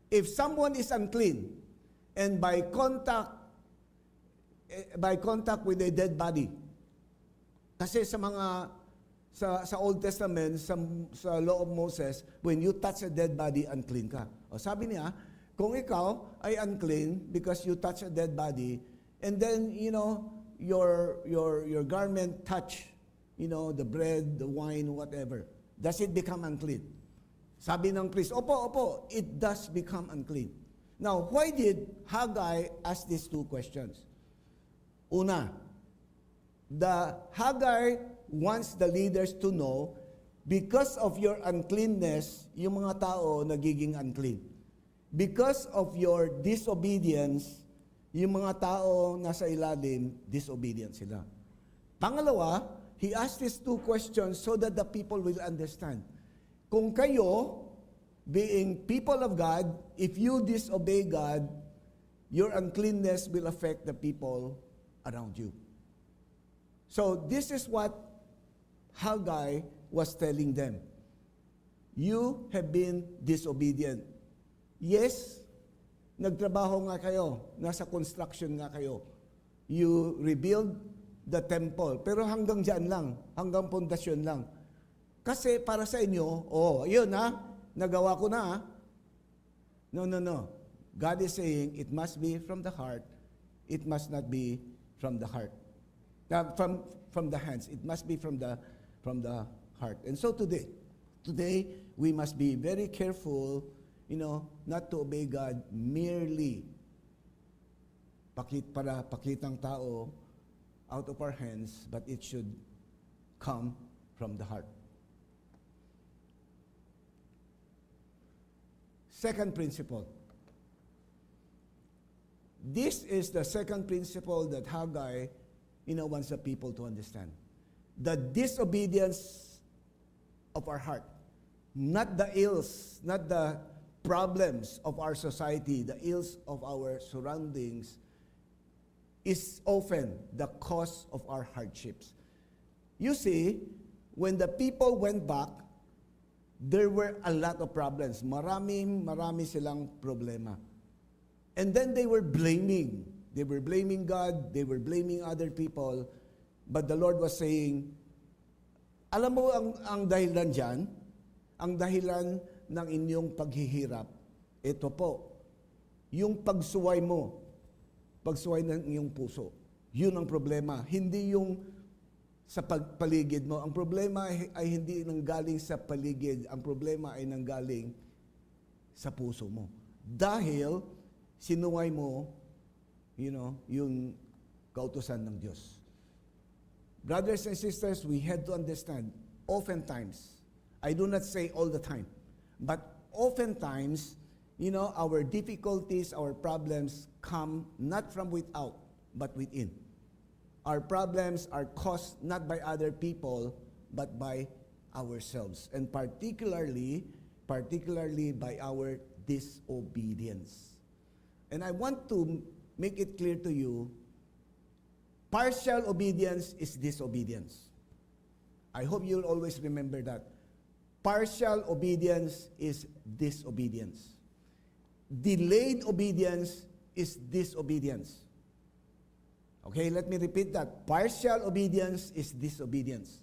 if someone is unclean, and by contact with a dead body, kasi sa Old Testament, sa law of Moses, when you touch a dead body, unclean ka. O sabi niya, kung ikaw ay unclean because you touch a dead body, and then, your garment touch, the bread, the wine, whatever, does it become unclean? Sabi ng priest, opo, it does become unclean. Now, why did Haggai ask these 2 questions? Una, the Haggai wants the leaders to know, because of your uncleanness, yung mga tao nagiging unclean. Because of your disobedience, yung mga tao nasa ilalim, disobedient sila. Pangalawa, he asked these 2 questions so that the people will understand. Kung kayo, being people of God, if you disobey God, your uncleanness will affect the people around you. So this is what Haggai was telling them. You have been disobedient. Yes, nagtrabaho nga kayo, nasa construction nga kayo. You rebuild the temple, pero hanggang dyan lang, hanggang pundasyon lang. Kasi para sa inyo, yun nagawa ko na No. God is saying it must be from the heart. It must not be from the heart. From the hands. It must be from the heart. And so today we must be very careful, not to obey God merely para pakitang tao out of our hands, but it should come from the heart. Second principle. This is the second principle that Haggai, wants the people to understand. The disobedience of our heart, not the ills, not the problems of our society, the ills of our surroundings, is often the cause of our hardships. You see, when the people went back, there were a lot of problems. Marami silang problema. And then they were blaming. They were blaming God, they were blaming other people, but the Lord was saying, alam mo ang dahilan dyan? Ang dahilan ng inyong paghihirap, ito po, yung pagsuway mo, pagsuway ng iyong puso. Yun ang problema. Hindi yung sa paligid mo. Ang problema ay hindi nanggaling sa paligid. Ang problema ay nanggaling sa puso mo. Dahil sinuway mo, yung kautusan ng Diyos. Brothers and sisters, we had to understand, oftentimes, I do not say all the time, but oftentimes, our difficulties, our problems come not from without, but within. Our problems are caused not by other people, but by ourselves, and particularly by our disobedience. And I want to make it clear to you, partial obedience is disobedience. I hope you'll always remember that. Partial obedience is disobedience. Delayed obedience is disobedience. Okay, let me repeat that. Partial obedience is disobedience.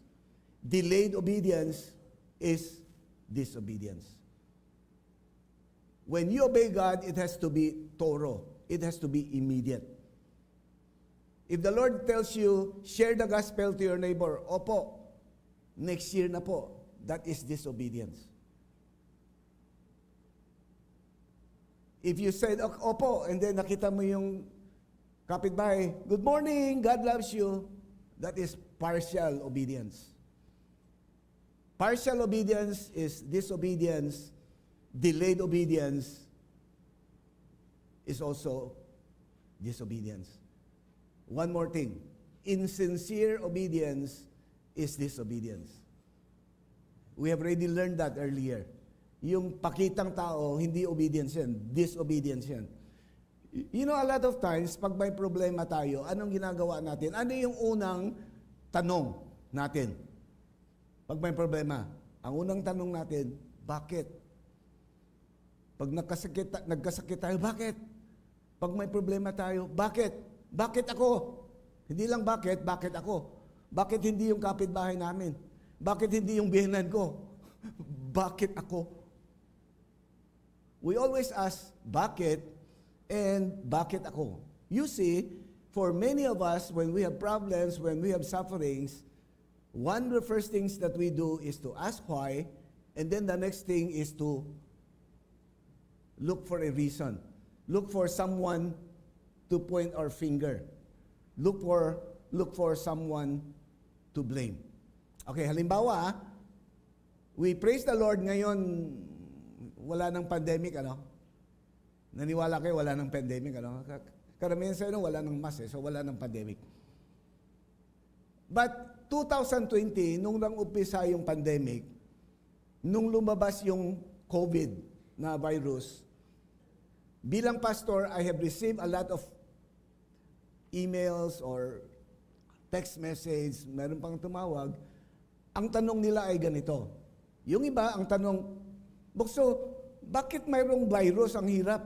Delayed obedience is disobedience. When you obey God, it has to be thorough. It has to be immediate. If the Lord tells you, share the gospel to your neighbor, opo, next year na po, that is disobedience. If you said, opo, and then nakita mo yung kapitbahay, good morning, God loves you, that is partial obedience. Partial obedience is disobedience. Delayed obedience is also disobedience. One more thing. Insincere obedience is disobedience. We have already learned that earlier. Yung pakitang tao, hindi obedience yan. Disobedience yan. A lot of times, pag may problema tayo, anong ginagawa natin? Ano yung unang tanong natin? Pag may problema, ang unang tanong natin, bakit? Pag nagkasakit tayo, bakit? Pag may problema tayo, bakit? Bakit ako? Hindi lang bakit ako? Bakit hindi yung kapitbahay namin? Bakit hindi yung biyenan ko? Bakit ako? We always ask, bakit? And bakit ako? You see, for many of us, when we have problems, when we have sufferings, one of the first things that we do is to ask why, and then the next thing is to look for a reason. Look for someone to point our finger. Look for someone to blame. Okay, halimbawa, we praise the Lord ngayon, wala nang pandemic, Naniwala kayo, wala nang pandemic, Karamihan sa inyo, wala nang so wala nang pandemic. But 2020, nung lang umpisa yung pandemic, nung lumabas yung COVID na virus, bilang pastor, I have received a lot of emails or text message, meron pang tumawag. Ang tanong nila ay ganito. Yung iba, ang tanong, Bukso, bakit mayroong virus ang hirap?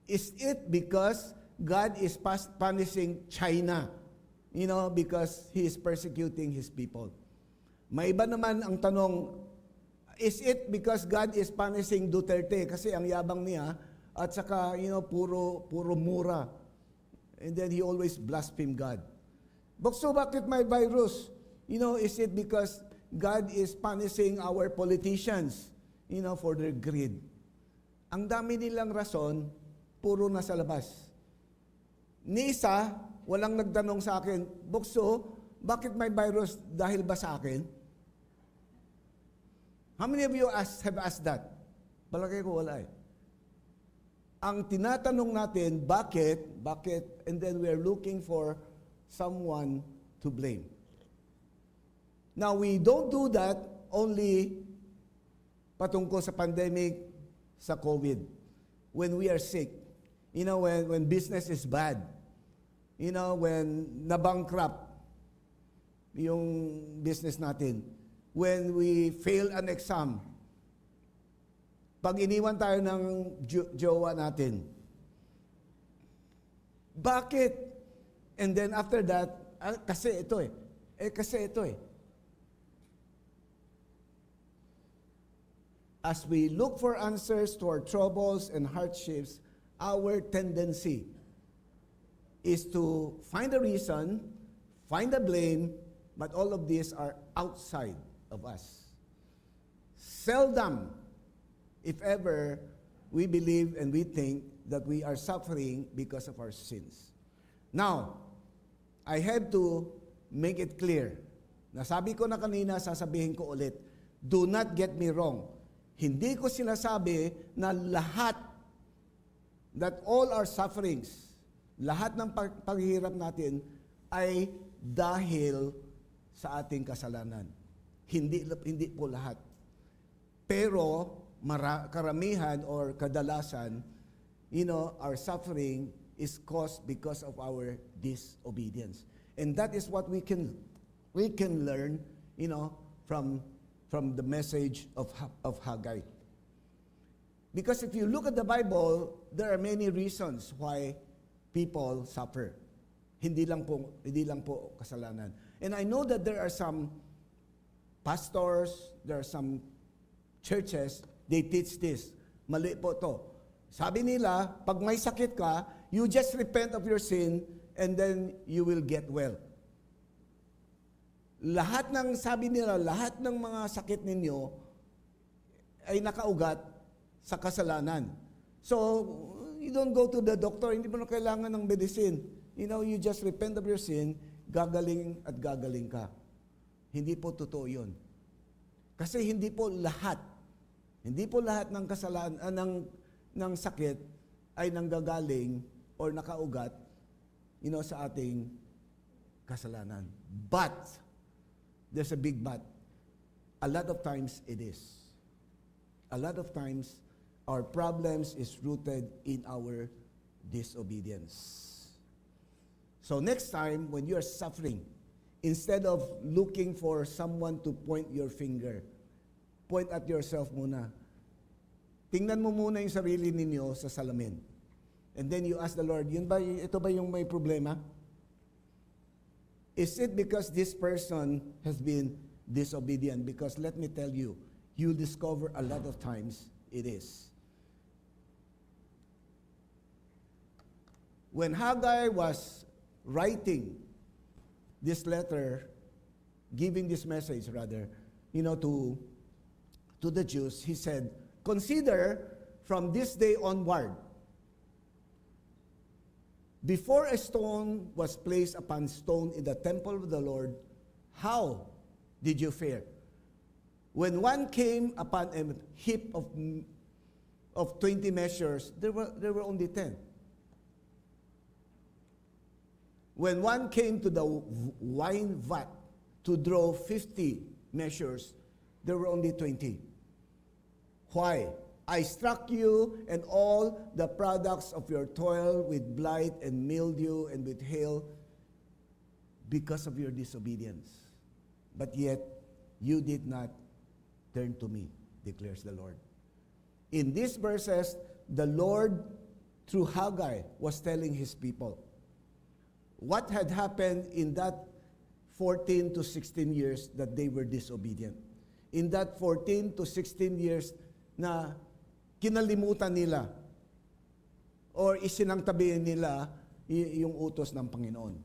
Is it because God is punishing China? Because He is persecuting His people. May iba naman ang tanong, is it because God is punishing Duterte? Kasi ang yabang niya, at saka, puro mura. And then he always blaspheme God. Bukso, bakit may virus? Is it because God is punishing our politicians, for their greed? Ang dami nilang rason, puro nasa labas. Ni isa, walang nagtanong sa akin, Bukso, bakit may virus? Dahil ba sa akin? How many of you have asked that? Balagay ko, wala eh. Ang tinatanong natin, bakit, and then we are looking for someone to blame. Now, we don't do that only patungkol sa pandemic, sa COVID. When we are sick, when business is bad, when nabankrupt yung business natin, when we fail an exam, pag iniwan tayo ng jowa natin. Bakit? And then after that, kasi ito eh. Kasi ito eh. As we look for answers to our troubles and hardships, our tendency is to find a reason, find a blame, but all of these are outside of us. Seldom, if ever, we believe and we think that we are suffering because of our sins. Now, I have to make it clear. Nasabi ko na kanina, sasabihin ko ulit. Do not get me wrong. Hindi ko sinasabi na lahat, that all our sufferings, lahat ng paghihirap natin ay dahil sa ating kasalanan. Hindi po lahat. Pero karamihan or kadalasan, our suffering is caused because of our disobedience. And that is what we can learn, from the message of Haggai. Because if you look at the Bible, there are many reasons why people suffer. Hindi lang po kasalanan. And I know that there are some pastors, there are some churches, they teach this. Mali po to. Sabi nila, pag may sakit ka, you just repent of your sin and then you will get well. Sabi nila, lahat ng mga sakit ninyo ay nakaugat sa kasalanan. So, you don't go to the doctor, hindi mo na kailangan ng medicine. You just repent of your sin, gagaling at gagaling ka. Hindi po totoo yun. Kasi hindi po lahat ng kasalanan, ng sakit ay nanggagaling or nakaugat, sa ating kasalanan. But, there's a big but. A lot of times it is. A lot of times, our problems is rooted in our disobedience. So next time, when you are suffering, instead of looking for someone to point your finger, point at yourself muna. Tingnan mo muna yung sarili ninyo sa salamin. And then you ask the Lord, ito ba yung may problema? Is it because this person has been disobedient? Because let me tell you, you'll discover a lot of times it is. When Haggai was writing this letter, giving this message rather, to the Jews, he said, consider from this day onward, before a stone was placed upon stone in the temple of the Lord, how did you fare? When one came upon a heap of 20 measures, there were only 10. When one came to the wine vat to draw 50 measures, there were only 20. Why? I struck you and all the products of your toil with blight and mildew and with hail because of your disobedience. But yet, you did not turn to me, declares the Lord. In these verses, the Lord, through Haggai, was telling his people what had happened in that 14 to 16 years that they were disobedient. In that 14 to 16 years na kinalimutan nila or isinangtabi nila yung utos ng Panginoon.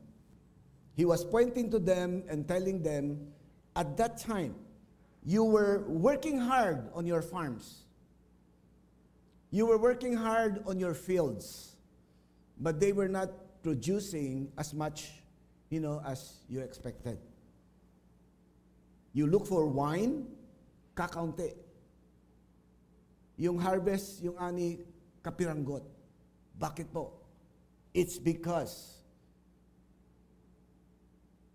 He was pointing to them and telling them, at that time, you were working hard on your farms. You were working hard on your fields, but they were not producing as much, as you expected. You look for wine, kakaunti. Yung harvest, yung ani, kapiranggot. Bakit po? It's because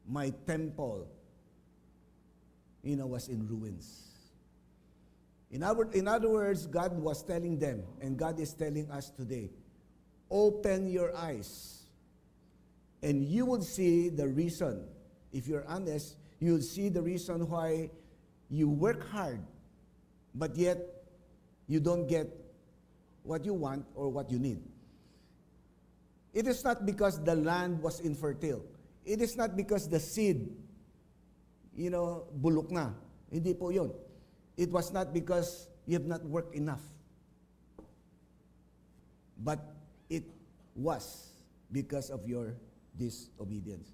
my temple, was in ruins. In other words, God was telling them, and God is telling us today, open your eyes, and you will see the reason. If you're honest, you'll see the reason why you work hard, but yet you don't get what you want or what you need. It is not because the land was infertile. It is not because the seed, bulok na. Hindi po yun. It was not because you have not worked enough. But it was because of your disobedience.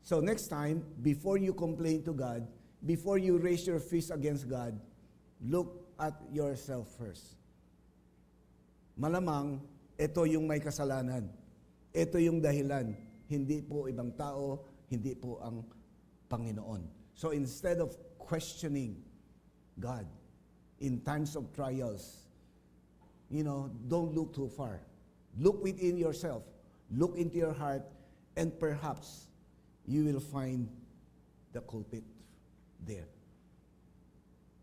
So next time, before you complain to God, before you raise your fist against God, look at yourself first. Malamang, ito yung may kasalanan. Ito yung dahilan hindi po ibang tao, hindi po ang Panginoon. So instead of questioning God in times of trials, don't look too far. Look within yourself. Look into your heart, and perhaps you will find the culprit there.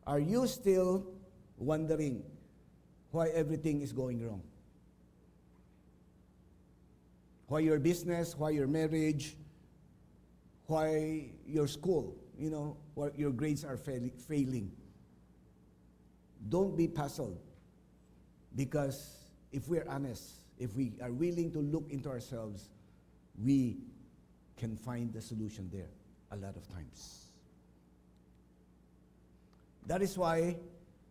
Are you still wondering why everything is going wrong? Why your business, why your marriage, why your school, why your grades are failing? Don't be puzzled, because if we're honest, if we are willing to look into ourselves, we can find the solution there a lot of times. That is why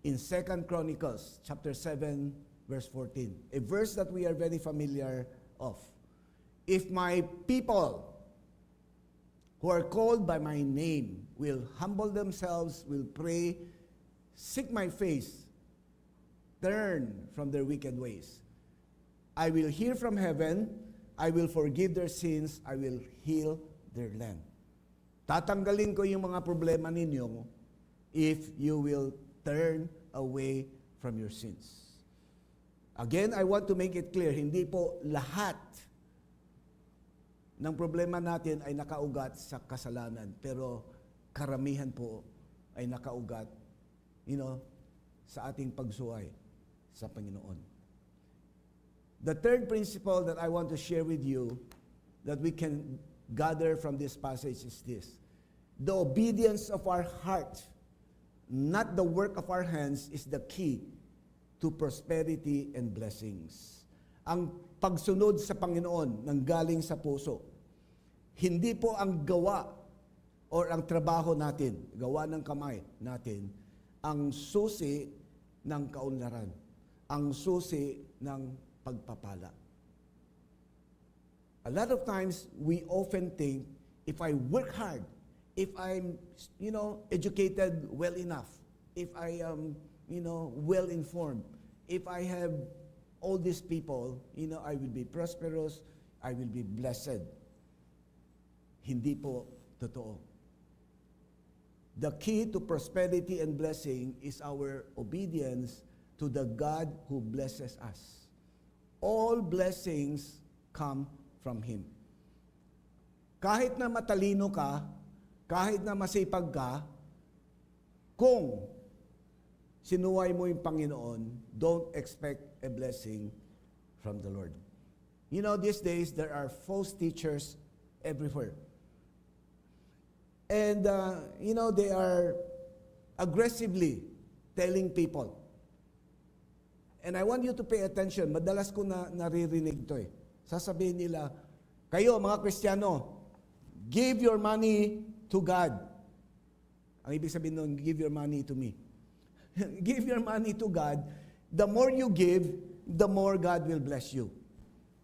in 2 Chronicles chapter 7 verse 14, a verse that we are very familiar of, if my people who are called by my name will humble themselves, will pray, seek my face, turn from their wicked ways, I will hear from heaven, I will forgive their sins, I will heal their land. Tatanggalin ko yung mga problema ninyo if you will turn away from your sins. Again, I want to make it clear, hindi po lahat ng problema natin ay nakaugat sa kasalanan, pero karamihan po ay nakaugat, sa ating pagsuway sa Panginoon. The third principle that I want to share with you that we can gather from this passage is this: the obedience of our heart, not the work of our hands, is the key to prosperity and blessings. Ang pagsunod sa Panginoon nang galing sa puso. Hindi po ang gawa or ang trabaho natin, gawa ng kamay natin, ang susi ng kaunlaran, ang susi ng pagpapala. A lot of times, we often think, if I work hard, if I'm, educated well enough, if I am, well informed, if I have all these people, I will be prosperous, I will be blessed. Hindi po totoo. The key to prosperity and blessing is our obedience to the God who blesses us. All blessings come from Him. Kahit na matalino ka, kahit na masipag ka, kung sinuway mo yung Panginoon, don't expect a blessing from the Lord. These days, there are false teachers everywhere. And, they are aggressively telling people. And I want you to pay attention. Madalas ko naririnig to eh. Sasabihin nila, kayo mga Kristiyano, give your money to God. Ang ibig sabihin nun, give your money to me. Give your money to God. The more you give, the more God will bless you.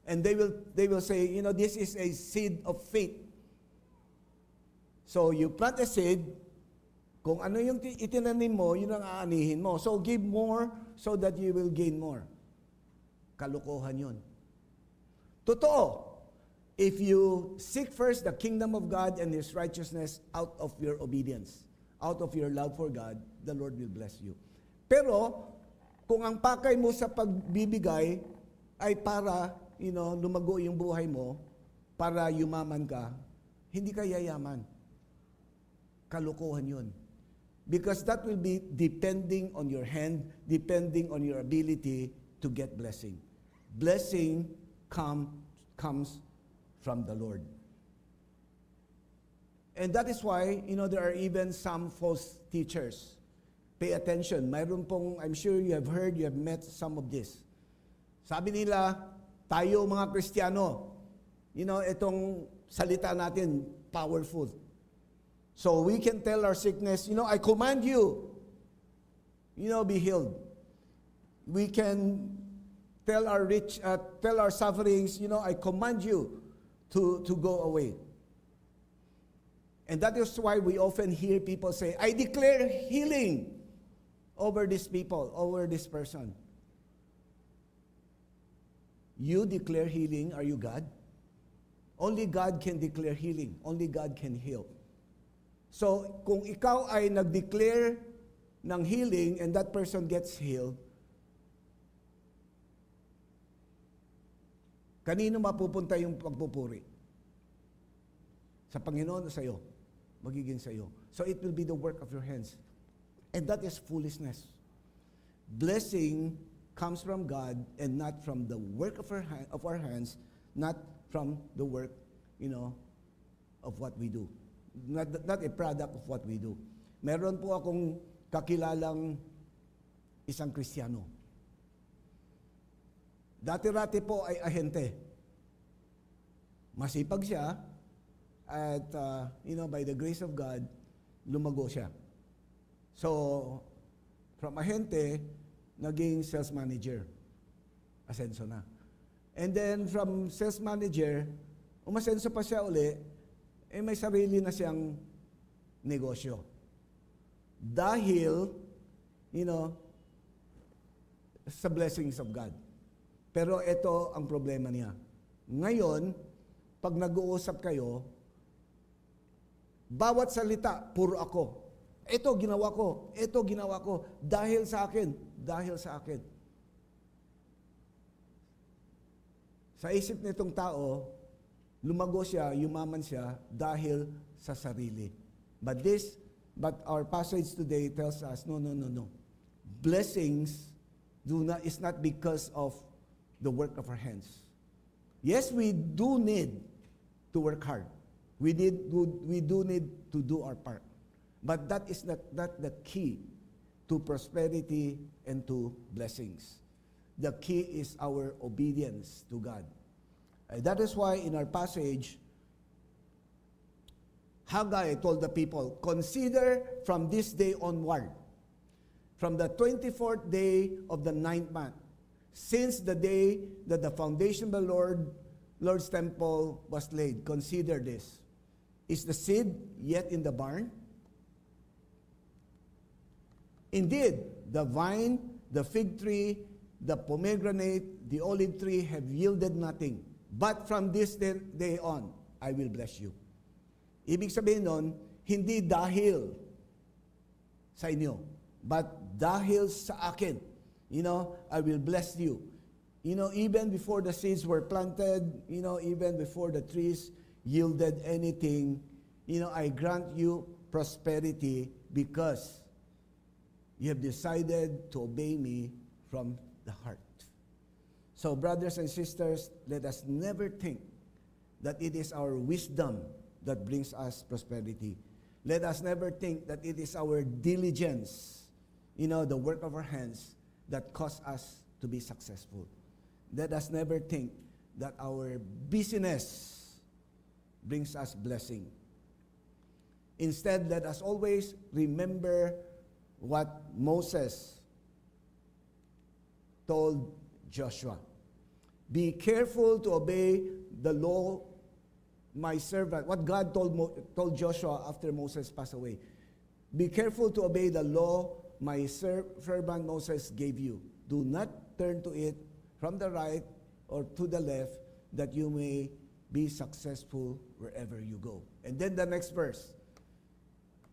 And they will say, this is a seed of faith. So you plant a seed, kung ano yung itinanim mo, yun ang aanihin mo. So give more so that you will gain more. Kalokohan yun. Totoo. If you seek first the kingdom of God and His righteousness out of your obedience, out of your love for God, the Lord will bless you. Pero, kung ang pakay mo sa pagbibigay ay para, lumago yung buhay mo, para yumaman ka, hindi ka yayaman. Kalokohan yun. Because that will be depending on your hand, depending on your ability to get blessing. Blessing comes from the Lord. And that is why, there are even some false teachers. Pay attention. Mayroon pong, I'm sure you have heard, you have met some of this. Sabi nila, tayo mga Kristiyano, itong salita natin, powerful. So we can tell our sickness, I command you, be healed. We can tell our sufferings, I command you to go away. And that is why we often hear people say, I declare healing over these people, over this person. You declare healing, are you God? Only God can declare healing. Only God can heal. So, kung ikaw ay nag-declare ng healing and that person gets healed, kanino mapupunta yung pagpupuri? Sa Panginoon o sa iyo? Magiging sa iyo. So it will be the work of your hands. And that is foolishness. Blessing comes from God and not from the work of our hands, not from the work, of what we do. Not a product of what we do. Meron po akong kakilalang isang Kristiyano. Dati-rati po ay ahente. Masipag siya at, by the grace of God, lumago siya. So, from ahente, naging sales manager. Asenso na. And then, from sales manager, umasenso pa siya uli, may sarili na siyang negosyo. Dahil, sa blessings of God. Pero ito ang problema niya. Ngayon, pag nag-uusap kayo, bawat salita, puro ako. Ito ginawa ko, dahil sa akin. Sa isip nitong tao, lumago siya, yumaman siya, dahil sa sarili. But our passage today tells us, no. Blessings is not because of the work of our hands. Yes, we do need to work hard. We do need to do our part. But that is not the key to prosperity and to blessings. The key is our obedience to God. That is why in our passage, Haggai told the people, consider from this day onward, from the 24th day of the 9th month, since the day that the foundation of the Lord's temple was laid. Consider this. Is the seed yet in the barn? Indeed, the vine, the fig tree, the pomegranate, the olive tree have yielded nothing. But from this day on, I will bless you. Ibig sabihin nun, hindi dahil sa inyo, but dahil sa akin. I will bless you. Even before the seeds were planted, even before the trees yielded anything, I grant you prosperity because you have decided to obey me from the heart. So, brothers and sisters, let us never think that it is our wisdom that brings us prosperity. Let us never think that it is our diligence, the work of our hands, that cause us to be successful. Let us never think that our busyness brings us blessing. Instead, let us always remember what Moses told Joshua. Be careful to obey the law, my servant. What God told Joshua after Moses passed away. Be careful to obey the law my servant Moses gave you. Do not turn to it from the right or to the left, that you may be successful wherever you go. And then the next verse,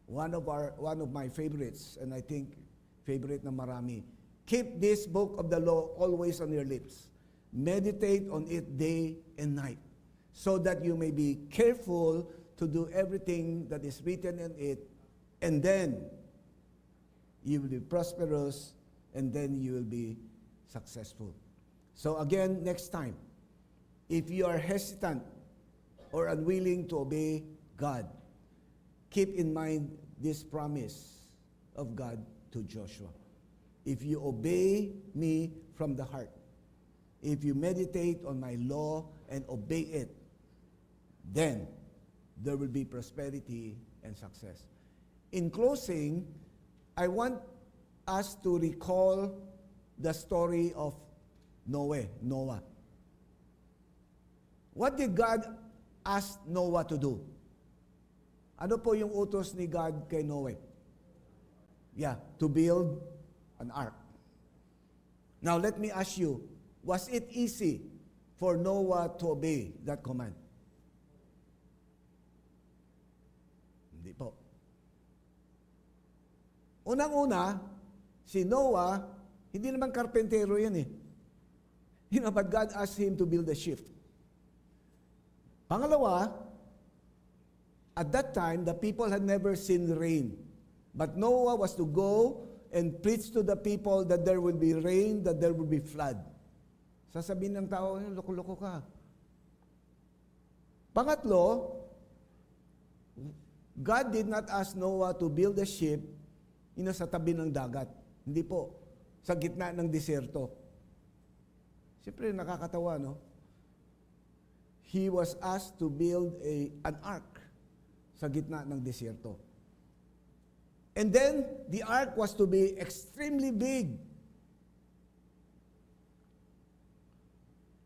one of my favorites, and I think favorite na marami. Keep this book of the law always on your lips. Meditate on it day and night, so that you may be careful to do everything that is written in it, and then you will be prosperous, and then you will be successful. So again, next time, if you are hesitant or unwilling to obey God, keep in mind this promise of God to Joshua. If you obey me from the heart, if you meditate on my law and obey it, then there will be prosperity and success. In closing, I want us to recall the story of Noah. What did God ask Noah to do? Ano po yung utos ni God kay Noah? To build an ark. Now let me ask you, was it easy for Noah to obey that command? Hindi po. Unang-una, si Noah, hindi naman karpentero yan eh. But God asked him to build a ship. Pangalawa, at that time, the people had never seen rain. But Noah was to go and preach to the people that there will be rain, that there will be flood. Sasabihin ng tao, loko-loko ka. Pangatlo, God did not ask Noah to build a ship sa tabi ng dagat. Hindi po. Sa gitna ng disyerto. Siyempre, nakakatawa, no? He was asked to build an ark sa gitna ng disyerto. And then, the ark was to be extremely big.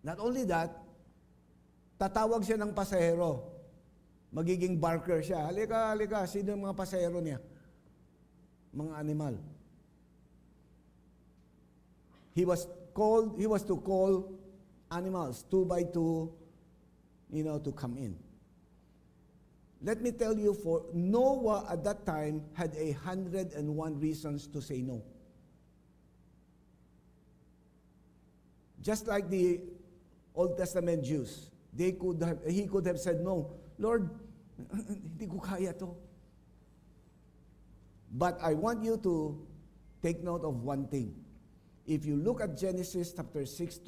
Not only that, tatawag siya ng pasahero. Magiging barker siya. Halika, halika. Sino yung mga pasahero niya? Mga animal. He was to call animals, 2 by 2, to come in. Let me tell you, for Noah at that time had 101 reasons to say no. Just like the Old Testament Jews, he could have said, no, Lord, hindi ko kaya to. But I want you to take note of one thing. If you look at Genesis chapter 6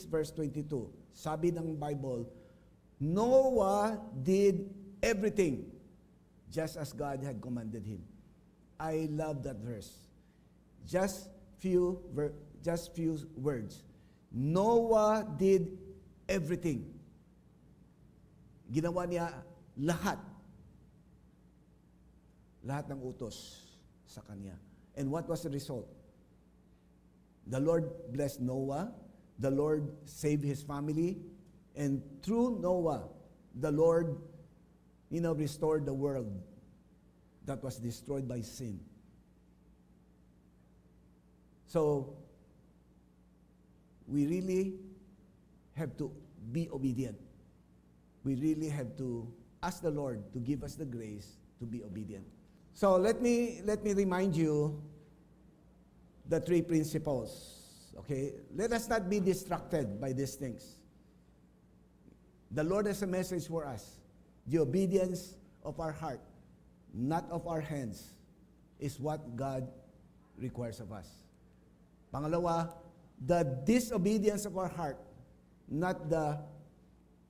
verse 22, sabi ng Bible, Noah did everything just as God had commanded him. I love that verse. Just few words. Noah did everything. Ginawa niya lahat. Lahat ng utos sa kanya. And what was the result? The Lord blessed Noah. The Lord saved his family. And through Noah, the Lord, restored the world that was destroyed by sin. So, we really have to be obedient. We really have to ask the Lord to give us the grace to be obedient. So let me remind you the 3 principles. Okay? Let us not be distracted by these things. The Lord has a message for us. The obedience of our heart, not of our hands, is what God requires of us. Pangalawa, the disobedience of our heart, not the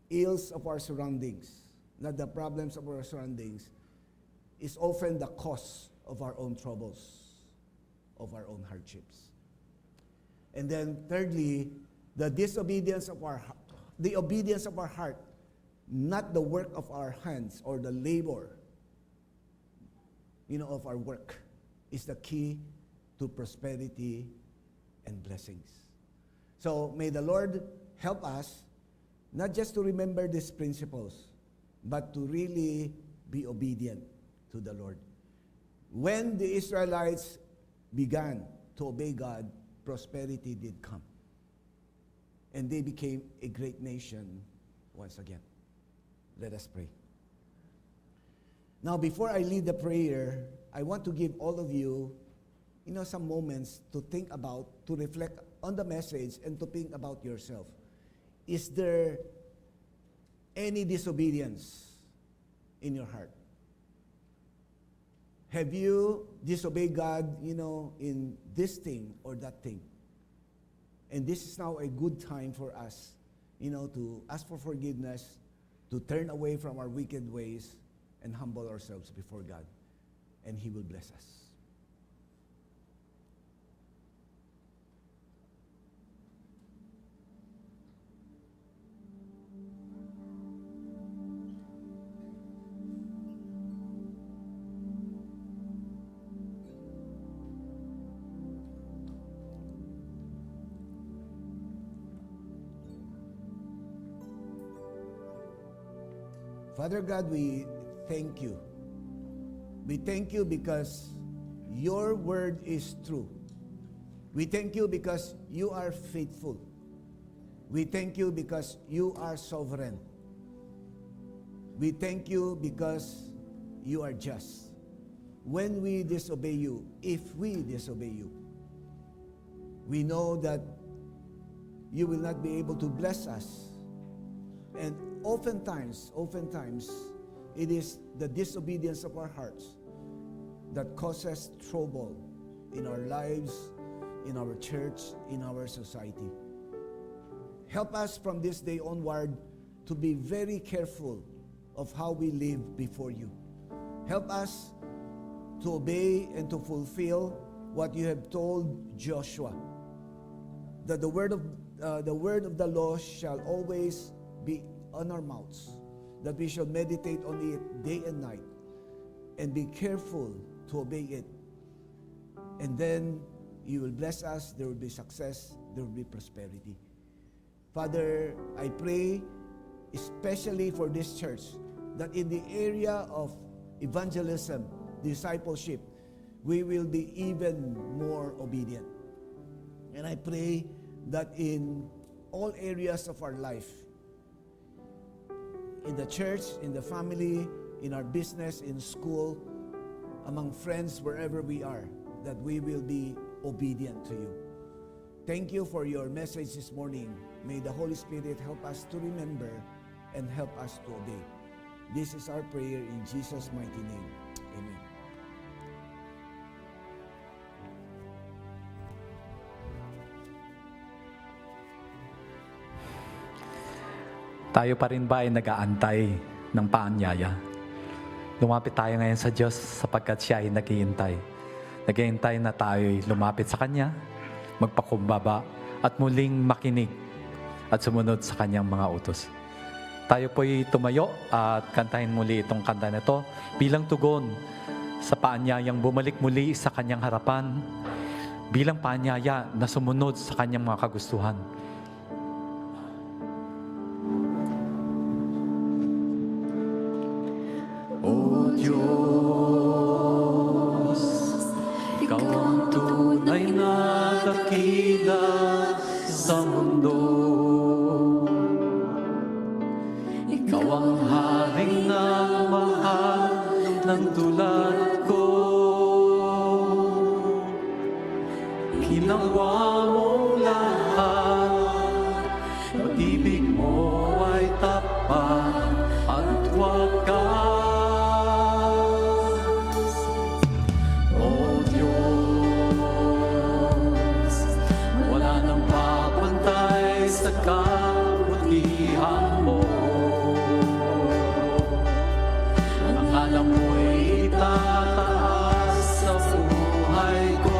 ills of our surroundings, not the problems of our surroundings, is often the cause of our own troubles, of our own hardships. And then thirdly, the obedience of our heart, not the work of our hands or the labor, of our work, is the key to prosperity and blessings. So may the Lord help us not just to remember these principles, but to really be obedient to the Lord. When the Israelites began to obey God, prosperity did come. And they became a great nation once again. Let us pray. Now, before I lead the prayer, I want to give all of you, some moments to think about, to reflect on the message, and to think about yourself. Is there any disobedience in your heart? Have you disobeyed God, in this thing or that thing? And this is now a good time for us, to ask for forgiveness, to turn away from our wicked ways, and humble ourselves before God. And He will bless us. Father God, we thank you. We thank you because your word is true. We thank you because you are faithful. We thank you because you are sovereign. We thank you because you are just. When we disobey you, if we disobey you, we know that you will not be able to bless us. And oftentimes, it is the disobedience of our hearts that causes trouble in our lives, in our church, in our society. Help us from this day onward to be very careful of how we live before you. Help us to obey and to fulfill what you have told Joshua, that the word of the law shall always be on our mouths, that we shall meditate on it day and night, and be careful to obey it. And then you will bless us, there will be success, there will be prosperity. Father, I pray especially for this church, that in the area of evangelism, discipleship, we will be even more obedient. And I pray that in all areas of our life, in the church, in the family, in our business, in school, among friends, wherever we are, that we will be obedient to you. Thank you for your message this morning. May the Holy Spirit help us to remember and help us to obey. This is our prayer in Jesus' mighty name. Amen. Tayo pa rin ba ay nag-aantay ng paanyaya? Lumapit tayo ngayon sa Diyos sapagkat siya ay naghihintay. Naghihintay na tayo ay lumapit sa Kanya, magpakumbaba at muling makinig at sumunod sa Kanyang mga utos. Tayo po'y tumayo at kantahin muli itong kanta na ito bilang tugon sa paanyayang bumalik muli sa Kanyang harapan, bilang paanyaya na sumunod sa Kanyang mga kagustuhan. O Diyos, Ikaw ang tunay na dakila sa mundo. Ikaw ang haring nagmahal ng tulad ko. Ginawa mong lahat, pag-ibig mo ay tapat at wagas. O Diyos, wala nang papantay sa kabutihan mo. Ang alam mo'y itataas sa buhay ko.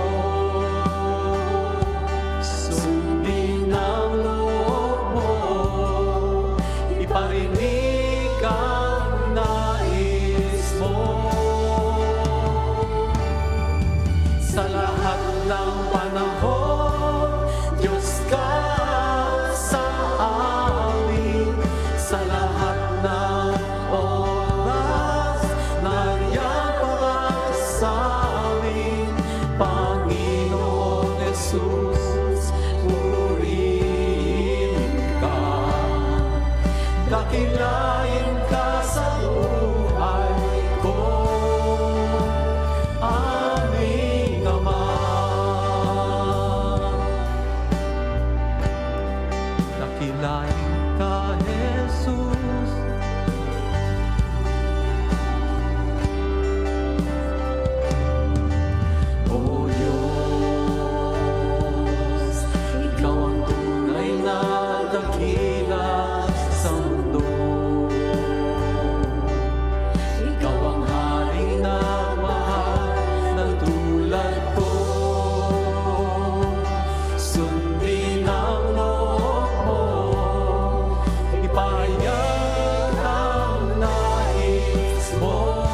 Sundin ang loob mo, iparinig ang nais mo. Sa lahat ng panahon, Diyos ka sa amin. Sa lahat ng oras, nariyan para sa amin. Panginoon Jesus, purihin ka. Dakilain ka sa buhay ko. Aming Ama. Dakilain ka, Jesus. O Diyos, Ikaw ang tunay na dakila sa mundo. Ikaw ang haring nagmahal ng tulad ko. Sundin ang loob mo, ipahayag ang nais mo.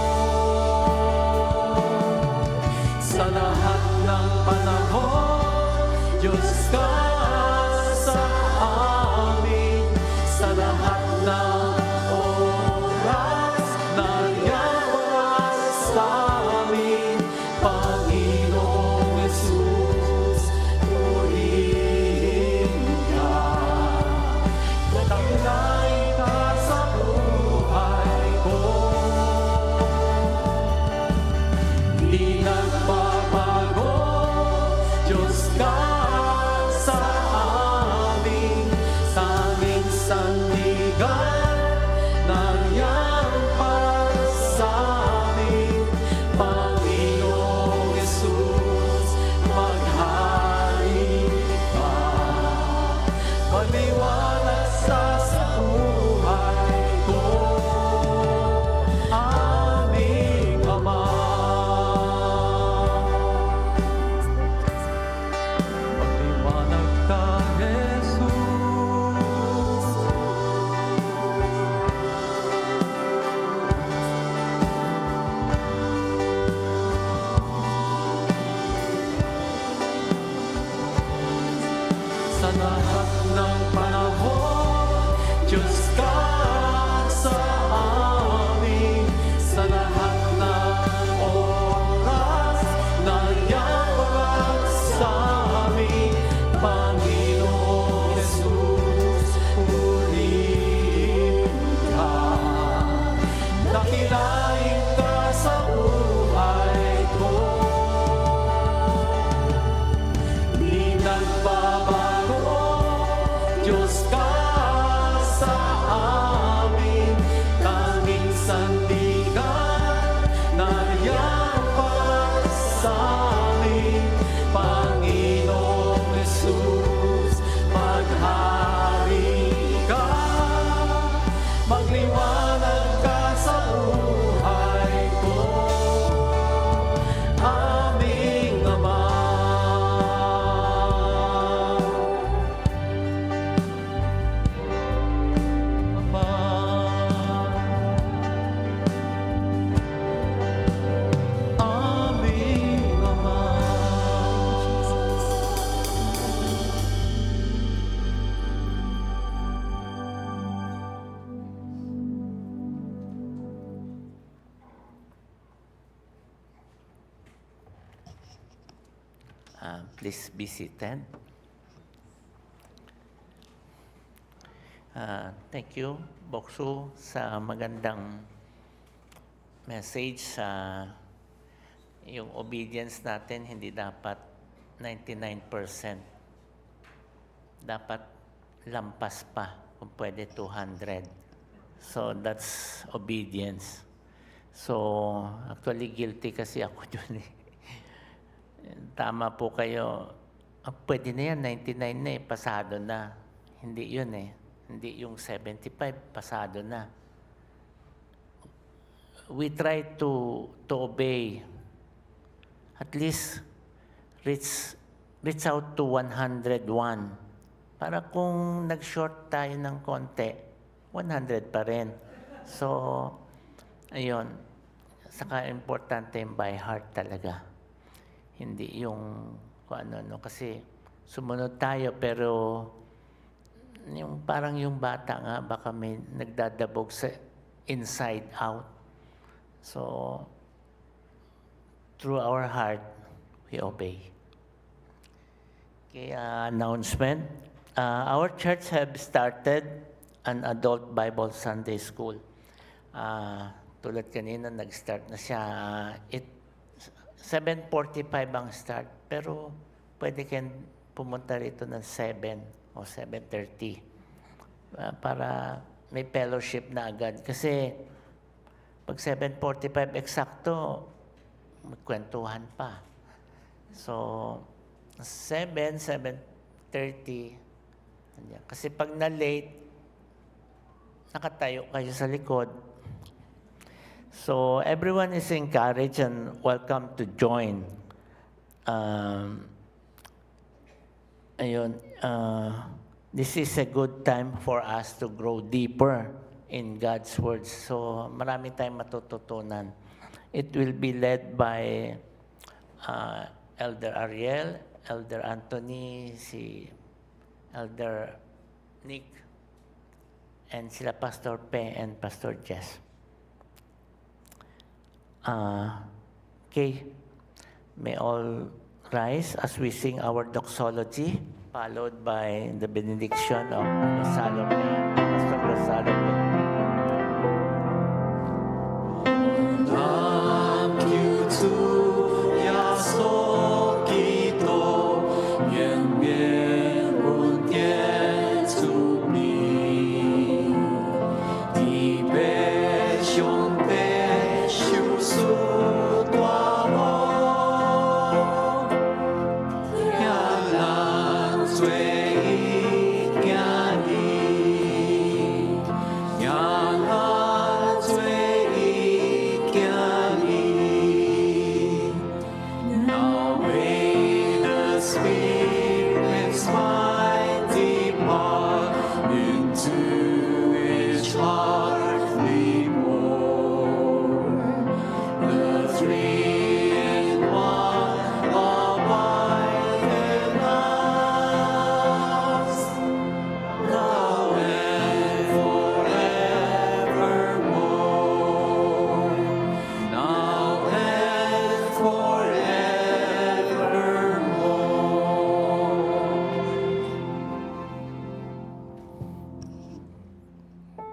Sa lahat ng panahon, Diyos ka sa amin. Sa lahat ng oras, nariyan para sa amin. Panginoong Jesus, purihin ka. Dakilain ka sa buhay ko. Diyos ka sa amin, tanging sandigan ng iyong pag-amin. Panginoong Yesus, maghari ka, magliwanag sa buhay ko, aming Ama. Magliwanag ka, Jesus. Sa lahat ng panahon, Diyos ka sa amin. Sa lahat ng oras, nangyayabang sa amin. Panginoong Jesus, purihin ka. Dakilain ka sa buhay ko. Di nagbabago, Diyos ka sa amin, tanging sandigan na iyong pag-amin. Panginoong Jesus, maghari ka, magliwanag ka sa buhay ko, aming Ama. Aming Ama. Please be seated. Thank you, Boksu, sa magandang message sa yung obedience natin hindi dapat 99%. Dapat lampas pa, kung pwede 200. So that's obedience. So actually guilty kasi ako dun eh. Tama po kayo. Pwede na yan, 99 na eh, pasado na. Hindi yun eh. Hindi yung 75, pasado na. We try to obey. At least reach out to 101. Para kung nag-short tayo ng konti, 100 pa rin. So, ayun. Saka importante yung by heart talaga. Hindi yung kung ano, kasi sumunod tayo pero yung parang yung bata nga baka may nagdadabog sa inside out. So through our heart we obey. Okay, announcement. Our church have started an adult Bible Sunday school. Tulad kanina nag-start na siya. 7:45 ang start, pero pwede kayong pumunta rito ng 7 o 7:30 para may fellowship na agad. Kasi pag 7:45 eksakto, magkwentuhan pa. So, 7:30, kasi pag na-late, nakatayo kayo sa likod. So everyone is encouraged and welcome to join. This is a good time for us to grow deeper in God's words. So marami tayong matututunan. It will be led by Elder Ariel, Elder Anthony, si Elder Nick, and sila Pastor Pe and Pastor Jess. Okay, may all rise as we sing our doxology, followed by the benediction of Salome, Pastor Salome. Nam kyutsu yasokito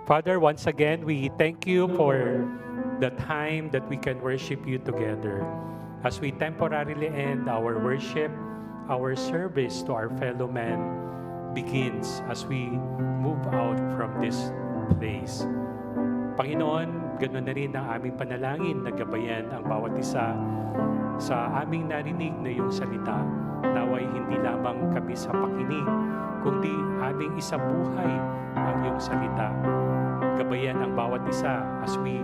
Father, once again, we thank you for the time that we can worship you together. As we temporarily end our worship, our service to our fellow man begins as we move out from this place. Panginoon, ganoon na rin ang aming panalangin na gabayan ang bawat isa sa aming narinig na iyong salita. Naway hindi lamang kami sa pakinig, kundi aming isabuhay ang iyong salita. Gabayan ang bawat isa as we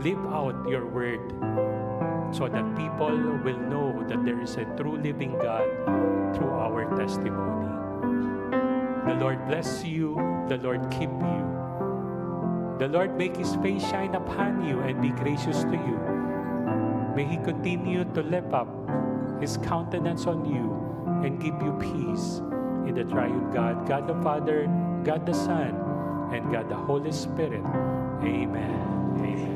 live out your word so that people will know that there is a true living God through our testimony. The Lord bless you, the Lord keep you. The Lord make His face shine upon you and be gracious to you. May He continue to lift up His countenance on you and give you peace in the triune God, God the Father, God the Son, and God the Holy Spirit. Amen. Amen.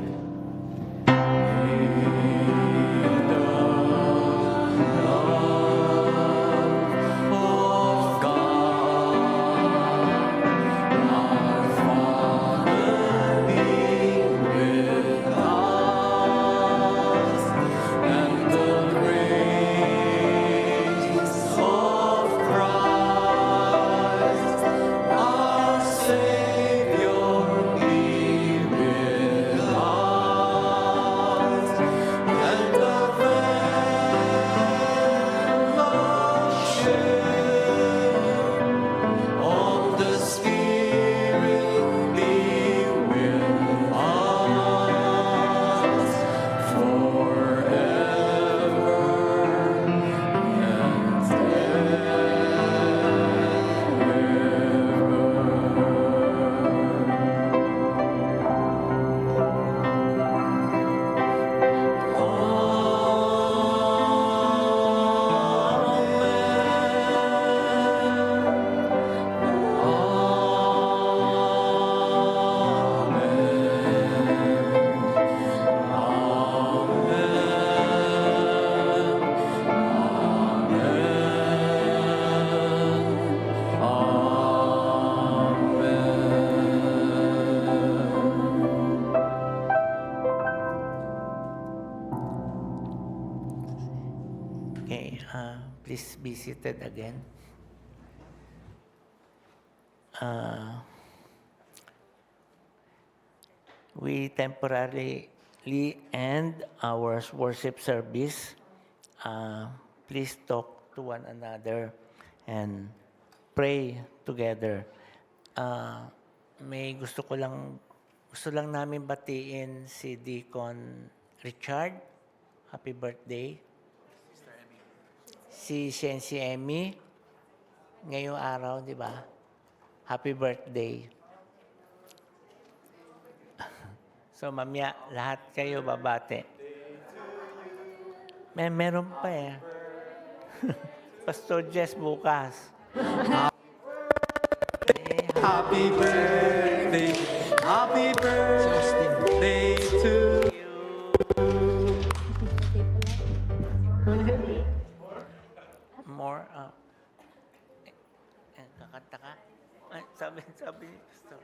Okay, please be seated again. We temporarily end our worship service. Please talk to one another and pray together. Gusto lang namin batiin si Deacon Richard. Happy birthday. Si Shensi Emmy, ngayong araw, di ba? Happy birthday. So, mamaya, lahat kayo babate. Meron pa eh. Pastor Jess bukas. Happy birthday, happy birthday to More, kakanta ka? Ay, sabi ni Pastor.